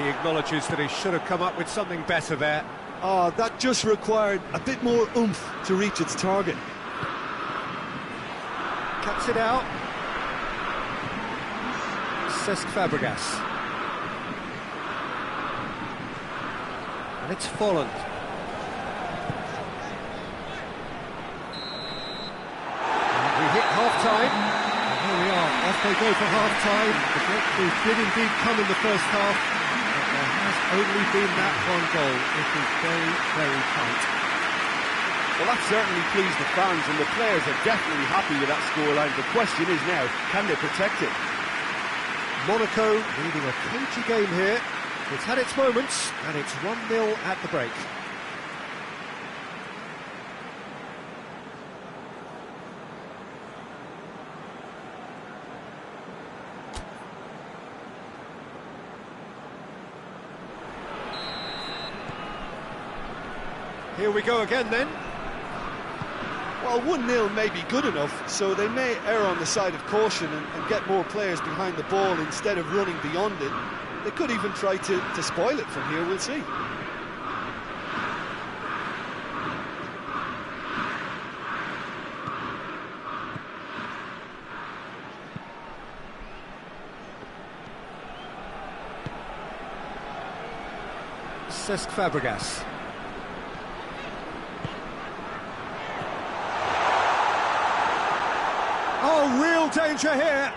He acknowledges that he should have come up with something better there. Oh, that just required a bit more oomph to reach its target. Cuts it out. Cesc Fabregas. And it's Folland. And we hit half-time. And here we are, off they go for half-time. The breakthrough did indeed come in the first half. There has only been that one goal. It is very, very tight. Well, that certainly pleased the fans, and the players are definitely happy with that scoreline. The question is now, can they protect it? Monaco leading a cagey game here. It's had its moments, and it's 1-0 at the break. Here we go again then. Well, 1-0 may be good enough, so they may err on the side of caution and get more players behind the ball instead of running beyond it. They could even try to spoil it from here, we'll see. Cesc Fabregas. Oh, real danger here.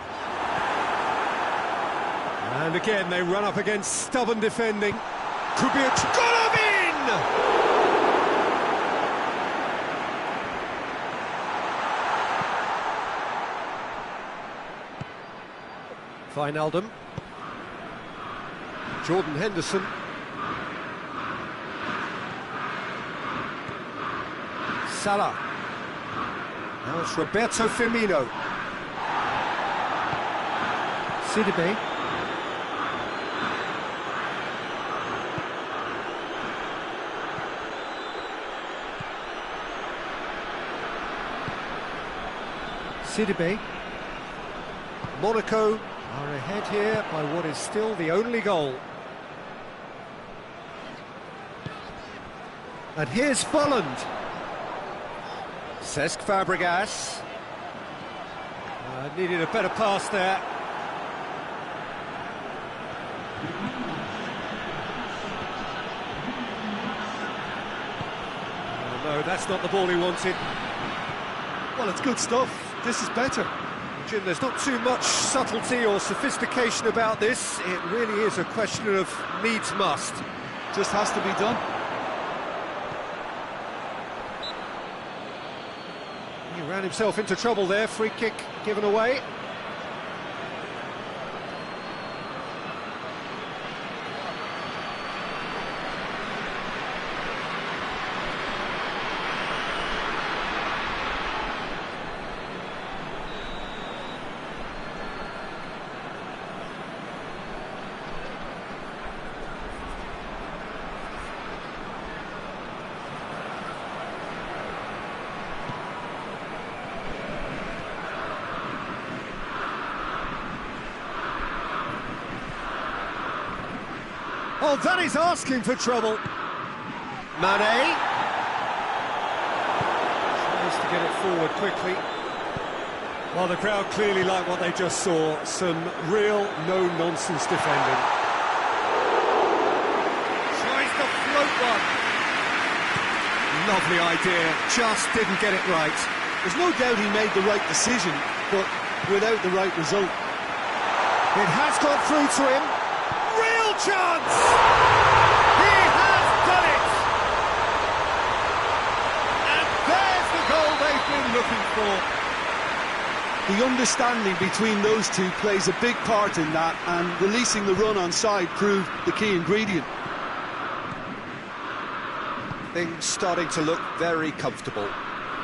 And again, they run up against stubborn defending. Could be a... Golovin! Wijnaldum. Jordan Henderson. Salah. Now it's Roberto Firmino. Sidibe. Sidibe. Monaco are ahead here by what is still the only goal. And here's Folland. Cesc Fabregas. Needed a better pass there. Oh, no, that's not the ball he wanted. Well, it's good stuff. This is better. Jim, there's not too much subtlety or sophistication about this. It really is a question of needs must. Just has to be done. He ran himself into trouble there. Free kick given away. Oh, that is asking for trouble. Mane. Tries to get it forward quickly. Well, the crowd clearly like what they just saw. Some real no-nonsense defending. Tries to float one. Lovely idea, just didn't get it right. There's no doubt he made the right decision, but without the right result. It has gone through to him. Real chance! He has done it! And there's the goal they've been looking for. The understanding between those two plays a big part in that, and releasing the run on side proved the key ingredient. Things starting to look very comfortable.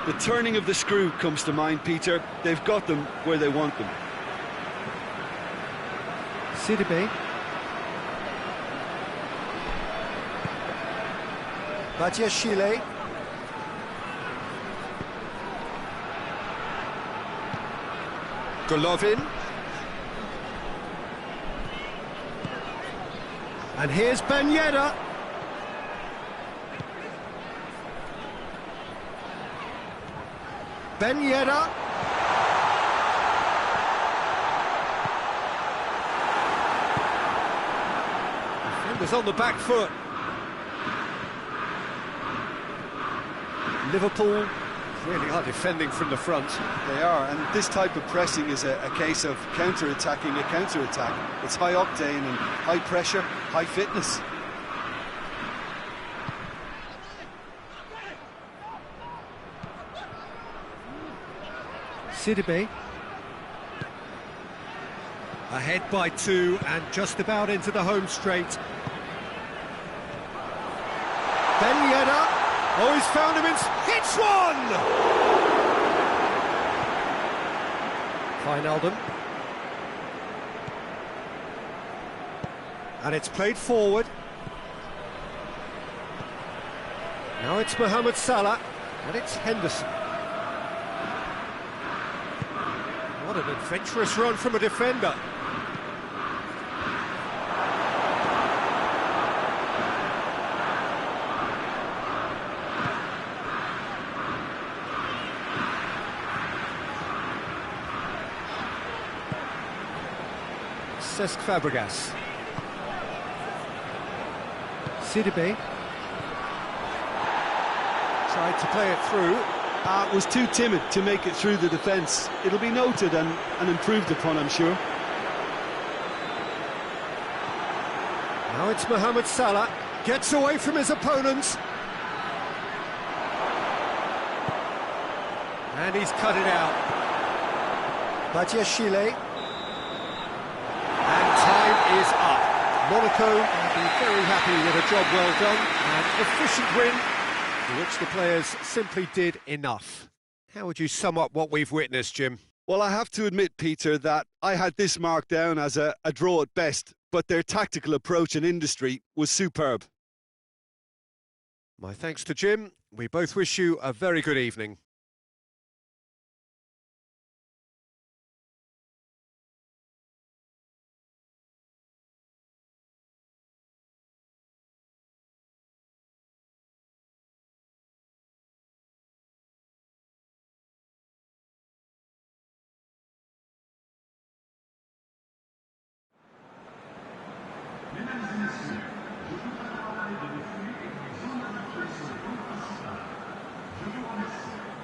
The turning of the screw comes to mind, Peter. They've got them where they want them. Sidibe. Badiashile. Golovin. And here's Ben Yedder. Ben Yedder. Defenders on the back foot. Liverpool really are defending from the front. They are, and this type of pressing is a case of counter-attacking a counter-attack. It's high octane and high pressure, high fitness. Sidibe. Ahead by 2 and just about into the home straight. Ben Yedder. Oh, he's found him. Hits one! Wijnaldum. And it's played forward. Now it's Mohamed Salah. And it's Henderson. What an adventurous run from a defender. Cesc Fabregas. Sidibe. Tried to play it through. Was too timid to make it through the defence. It'll be noted and improved upon, I'm sure. Now it's Mohamed Salah. Gets away from his opponents. And he's cut it out. Badiashile. And time is up. Monaco will be very happy with a job well done. An efficient win, for which the players simply did enough. How would you sum up what we've witnessed, Jim? Well, I have to admit, Peter, that I had this marked down as a draw at best, but their tactical approach and industry was superb. My thanks to Jim. We both wish you a very good evening. Mesdames et messieurs, je vous parle de refus et des zones d'inflexion non principales. Je vous remercie.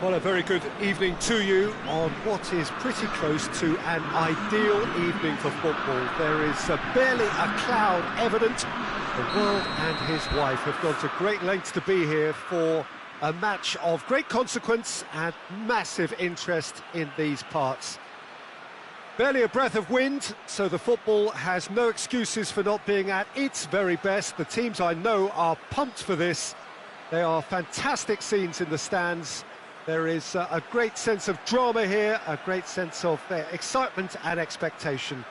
Well, a very good evening to you on what is pretty close to an ideal evening for football. There is barely a cloud evident. The world and his wife have gone to great lengths to be here for a match of great consequence and massive interest in these parts. Barely a breath of wind, so the football has no excuses for not being at its very best. The teams I know are pumped for this. There are fantastic scenes in the stands. There is a great sense of drama here, a great sense of excitement and expectation.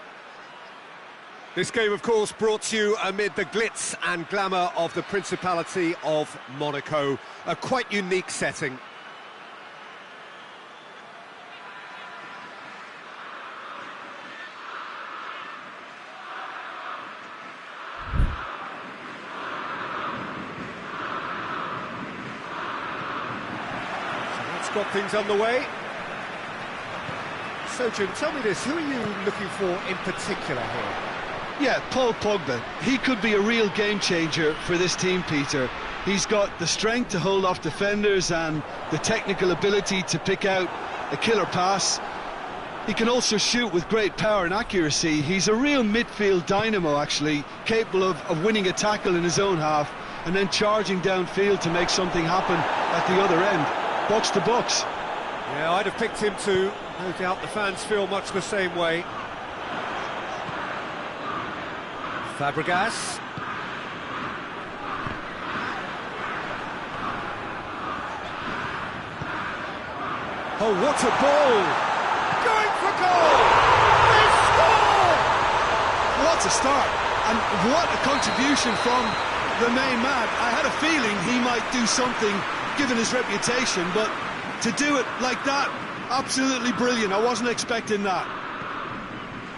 This game, of course, brought to you amid the glitz and glamour of the Principality of Monaco. A quite unique setting. Got things underway. So, Jim, tell me this, who are you looking for in particular here? Yeah, Paul Pogba. He could be a real game changer for this team, Peter. He's got the strength to hold off defenders and the technical ability to pick out a killer pass. He can also shoot with great power and accuracy. He's a real midfield dynamo, actually, capable of winning a tackle in his own half and then charging downfield to make something happen at the other end. Box to box. Yeah, I'd have picked him too. No doubt the fans feel much the same way. Fabregas. Oh, what a ball! Going for goal! They score! What a start, and what a contribution from the main man. I had a feeling he might do something given his reputation, but to do it like that, absolutely brilliant. I wasn't expecting that.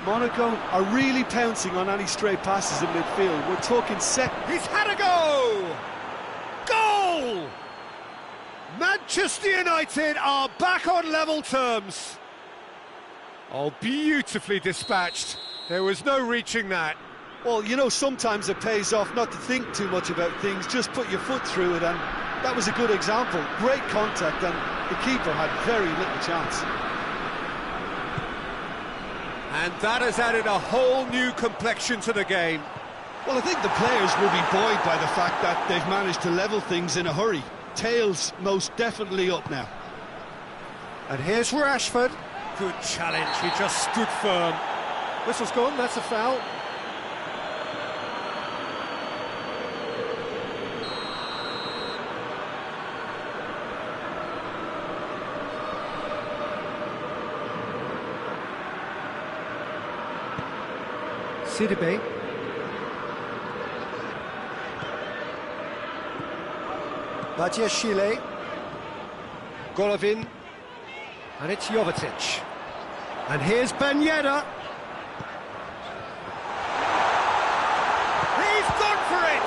Monaco are really pouncing on any stray passes in midfield. We're talking set. He's had a go! Goal! Manchester United are back on level terms. Oh, beautifully dispatched. There was no reaching that. Well, you know, sometimes it pays off not to think too much about things, just put your foot through it, and that was a good example. Great contact, and the keeper had very little chance. And that has added a whole new complexion to the game. Well, I think the players will be buoyed by the fact that they've managed to level things in a hurry. Tails most definitely up now. And here's Rashford. Good challenge, he just stood firm. Whistle's gone, that's a foul. Sidibe. Badiashile. Golovin. And it's Jovetic. And here's Ben Yedder. He's gone for it!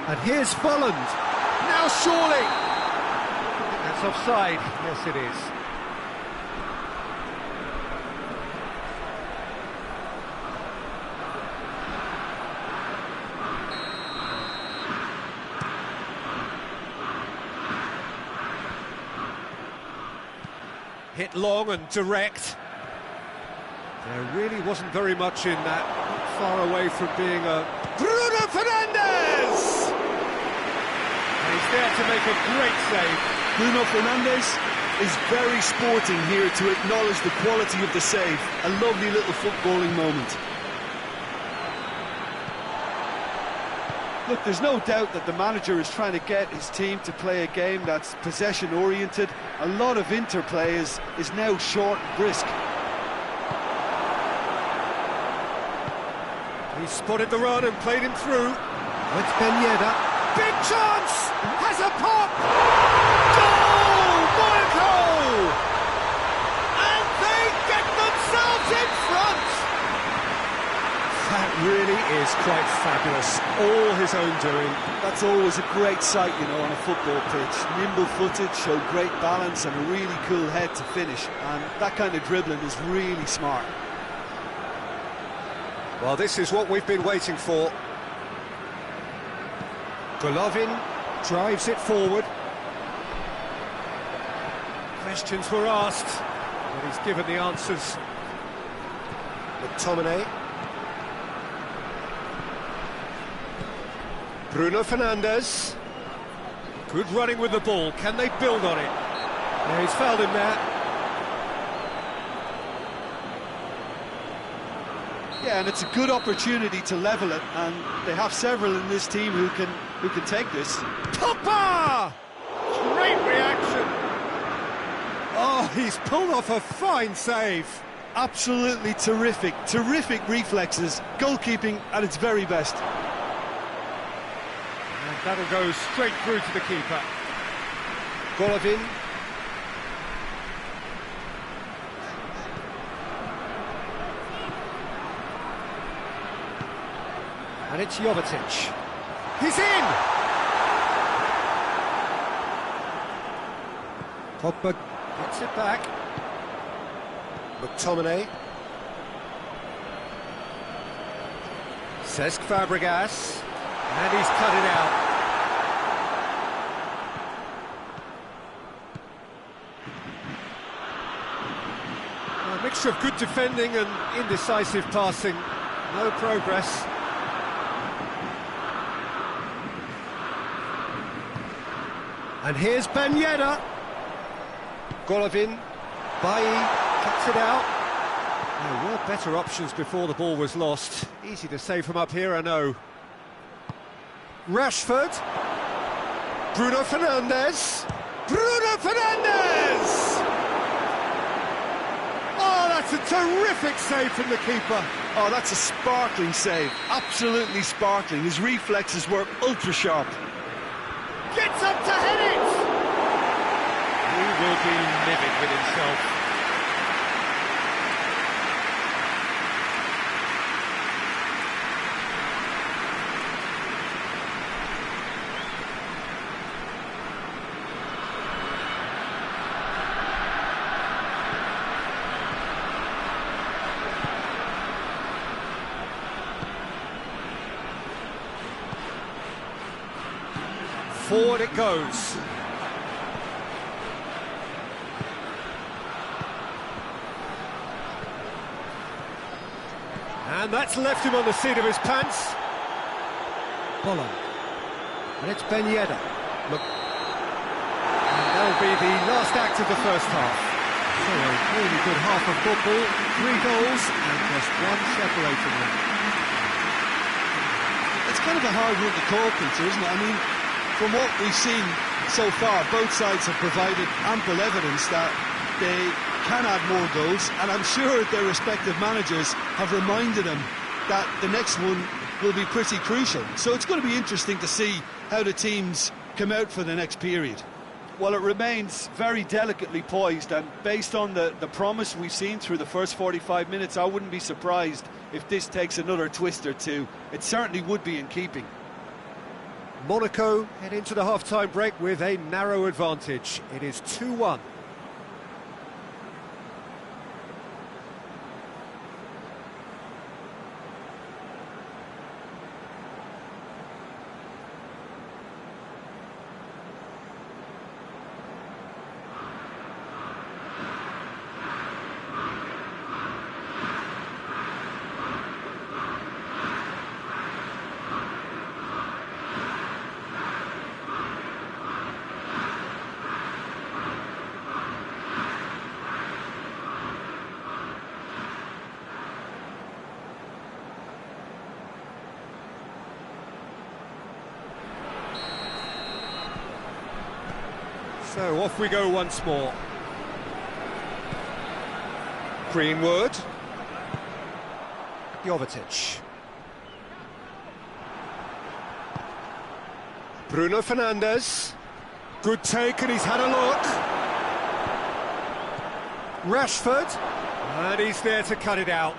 And here's Bolland. Now surely! That's offside. Yes, it is. Hit long and direct. There really wasn't very much in that. Not far away from being a... Bruno Fernandes! And he's there to make a great save. Bruno Fernandes is very sporting here to acknowledge the quality of the save. A lovely little footballing moment. Look, there's no doubt that the manager is trying to get his team to play a game that's possession-oriented. A lot of interplay is now short and brisk. He spotted the run and played him through. It's Ben Yedder. Big chance! Has a pop! Goal! Monaco! And they get themselves in front! That really is quite fabulous, all his own doing. That's always a great sight, you know, on a football pitch. Nimble-footed, showed great balance and a really cool head to finish. And that kind of dribbling is really smart. Well, this is what we've been waiting for. Golovin drives it forward. Questions were asked, but he's given the answers. McTominay. Bruno Fernandes. Good running with the ball. Can they build on it? Yeah, he's fouled him there. Yeah, and it's a good opportunity to level it, and they have several in this team who can take this. Papa! Great reaction. Oh, he's pulled off a fine save. Absolutely terrific reflexes, goalkeeping at its very best. And that'll go straight through to the keeper. Golovin. And it's Jovetic. He's in! Pogba gets it back. McTominay. Cesc Fabregas. And he's cut it out. A mixture of good defending and indecisive passing. No progress. And here's Ben Yedder. Golovin. Bailly cuts it out. There were better options before the ball was lost. Easy to save from up here, I know. Rashford. Bruno Fernandes. Bruno Fernandes! Oh, that's a terrific save from the keeper. Oh, that's a sparkling save. Absolutely sparkling. His reflexes were ultra sharp. Gets up to head it! He will be livid with himself. Forward it goes. And that's left him on the seat of his pants. Bolland. And it's Ben Yedder. Look. And that'll be the last act of the first half. So a really good half of football. 3 goals and just one separating them. It's kind of a hard one to call, Peter, isn't it? I mean, from what we've seen so far, both sides have provided ample evidence that they can add more goals, and I'm sure their respective managers have reminded them that the next one will be pretty crucial. So it's going to be interesting to see how the teams come out for the next period. Well, it remains very delicately poised, and based on the promise we've seen through the first 45 minutes, I wouldn't be surprised if this takes another twist or two. It certainly would be in keeping. Monaco head into the half-time break with a narrow advantage. It is 2-1. So off we go once more. Greenwood. Jovetic. Bruno Fernandes. Good take, and he's had a look. Rashford. And he's there to cut it out.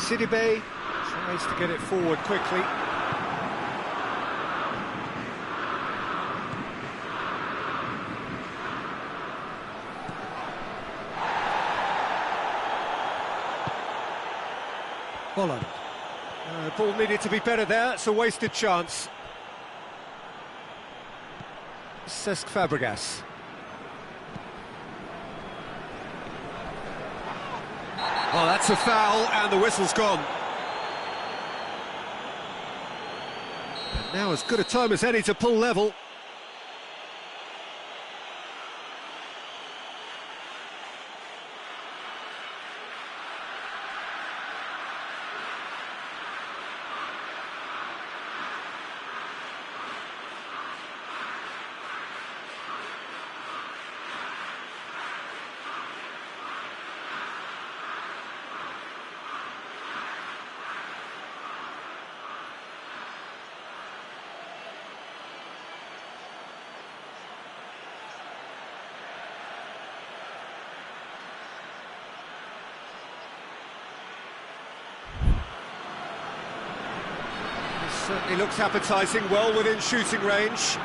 Sidibe tries to get it forward quickly. Holland. Ball needed to be better there, it's a wasted chance. Cesc Fabregas. Oh, that's a foul, and the whistle's gone. And now as good a time as any to pull level. Certainly looks appetising, well within shooting range.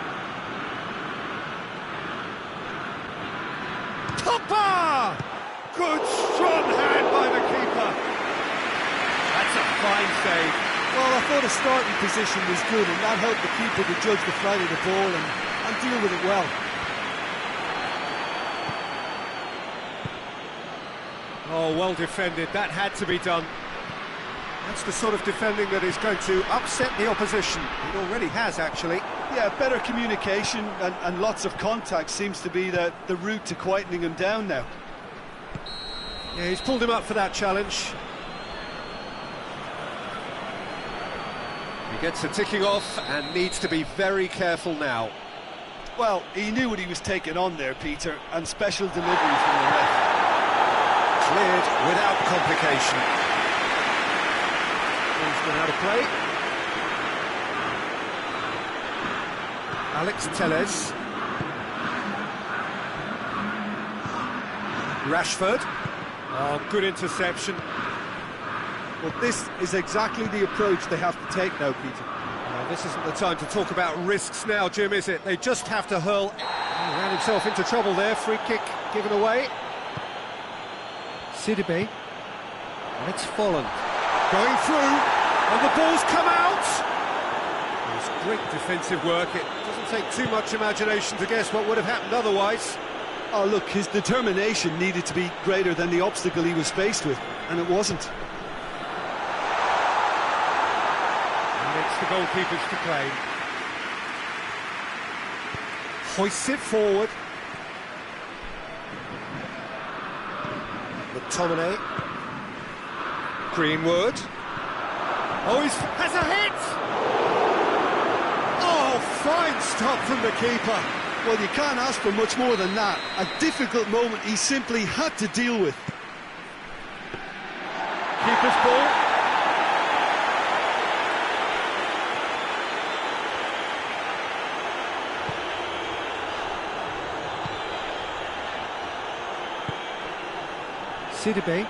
Topper! Good strong hand by the keeper. That's a fine save. Well, I thought his starting position was good, and that helped the keeper to judge the flight of the ball and deal with it well. Oh, well defended, that had to be done. That's the sort of defending that is going to upset the opposition. It already has, actually. Yeah, better communication and lots of contact seems to be the route to quietening him down now. Yeah, he's pulled him up for that challenge. He gets a ticking off and needs to be very careful now. Well, he knew what he was taking on there, Peter, and special delivery from the ref. Cleared without complication. He's been out of play. Alex Telles. Rashford. Oh, good interception. Well, this is exactly the approach they have to take now, Peter. Well, this isn't the time to talk about risks now, Jim, is it? They just have to hurl. He ran himself into trouble there. Free kick given away. Sidibe. And it's Folland. Going through, and the ball's come out! It's great defensive work. It doesn't take too much imagination to guess what would have happened otherwise. Oh, look, his determination needed to be greater than the obstacle he was faced with, and it wasn't. And it's the goalkeepers to claim. Hoists it forward. McTominay. Greenwood. Oh, he has a hit! Oh, fine stop from the keeper. Well, you can't ask for much more than that. A difficult moment he simply had to deal with. Keeper's ball. Sidibe.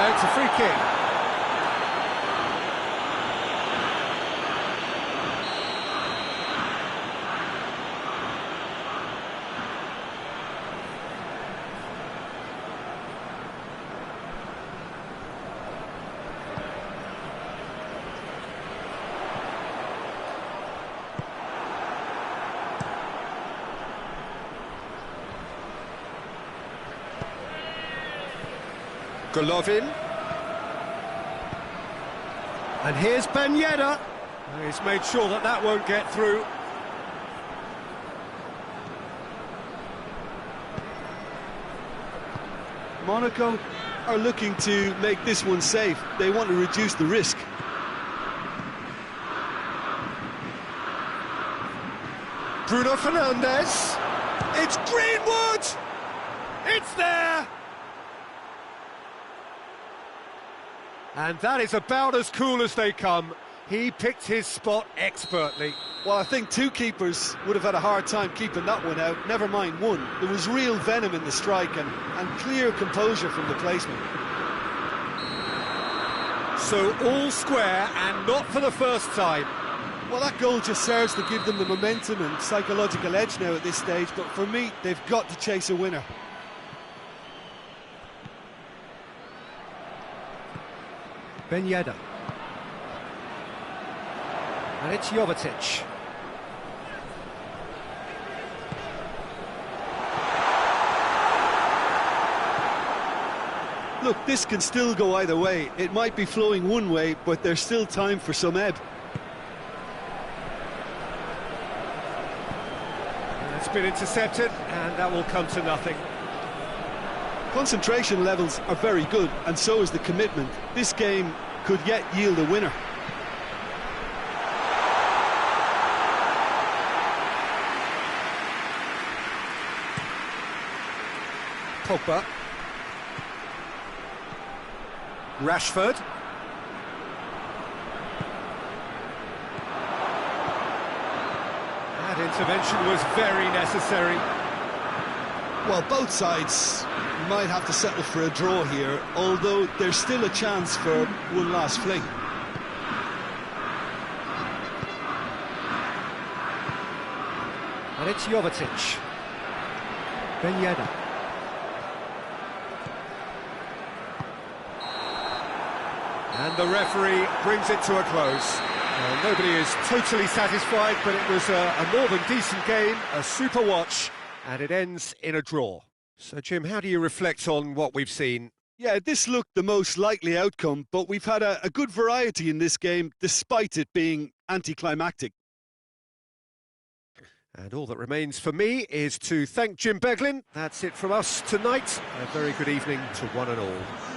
It's a free kick. Golovin. And here's Ben Yedder. He's made sure that that won't get through. Monaco are looking to make this one safe. They want to reduce the risk. Bruno Fernandes. It's Greenwood! It's there! And that is about as cool as they come. He picked his spot expertly. Well, I think two keepers would have had a hard time keeping that one out, never mind one. There was real venom in the strike and clear composure from the placement. So all square, and not for the first time. Well, that goal just serves to give them the momentum and psychological edge now at this stage, but for me, they've got to chase a winner. Ben Yedder. And it's Jovetic. Look, this can still go either way. It might be flowing one way, but there's still time for some ebb. It's been intercepted, and that will come to nothing. Concentration levels are very good, and so is the commitment. This game could yet yield a winner. Pogba. Rashford. That intervention was very necessary. Well, both sides might have to settle for a draw here, although there's still a chance for one last fling. And it's Jovetic. Ben Yedder. And the referee brings it to a close. Nobody is totally satisfied, but it was a more than decent game, a super watch, and it ends in a draw. So, Jim, how do you reflect on what we've seen? Yeah, this looked the most likely outcome, but we've had a good variety in this game, despite it being anticlimactic. And all that remains for me is to thank Jim Beglin. That's it from us tonight. A very good evening to one and all.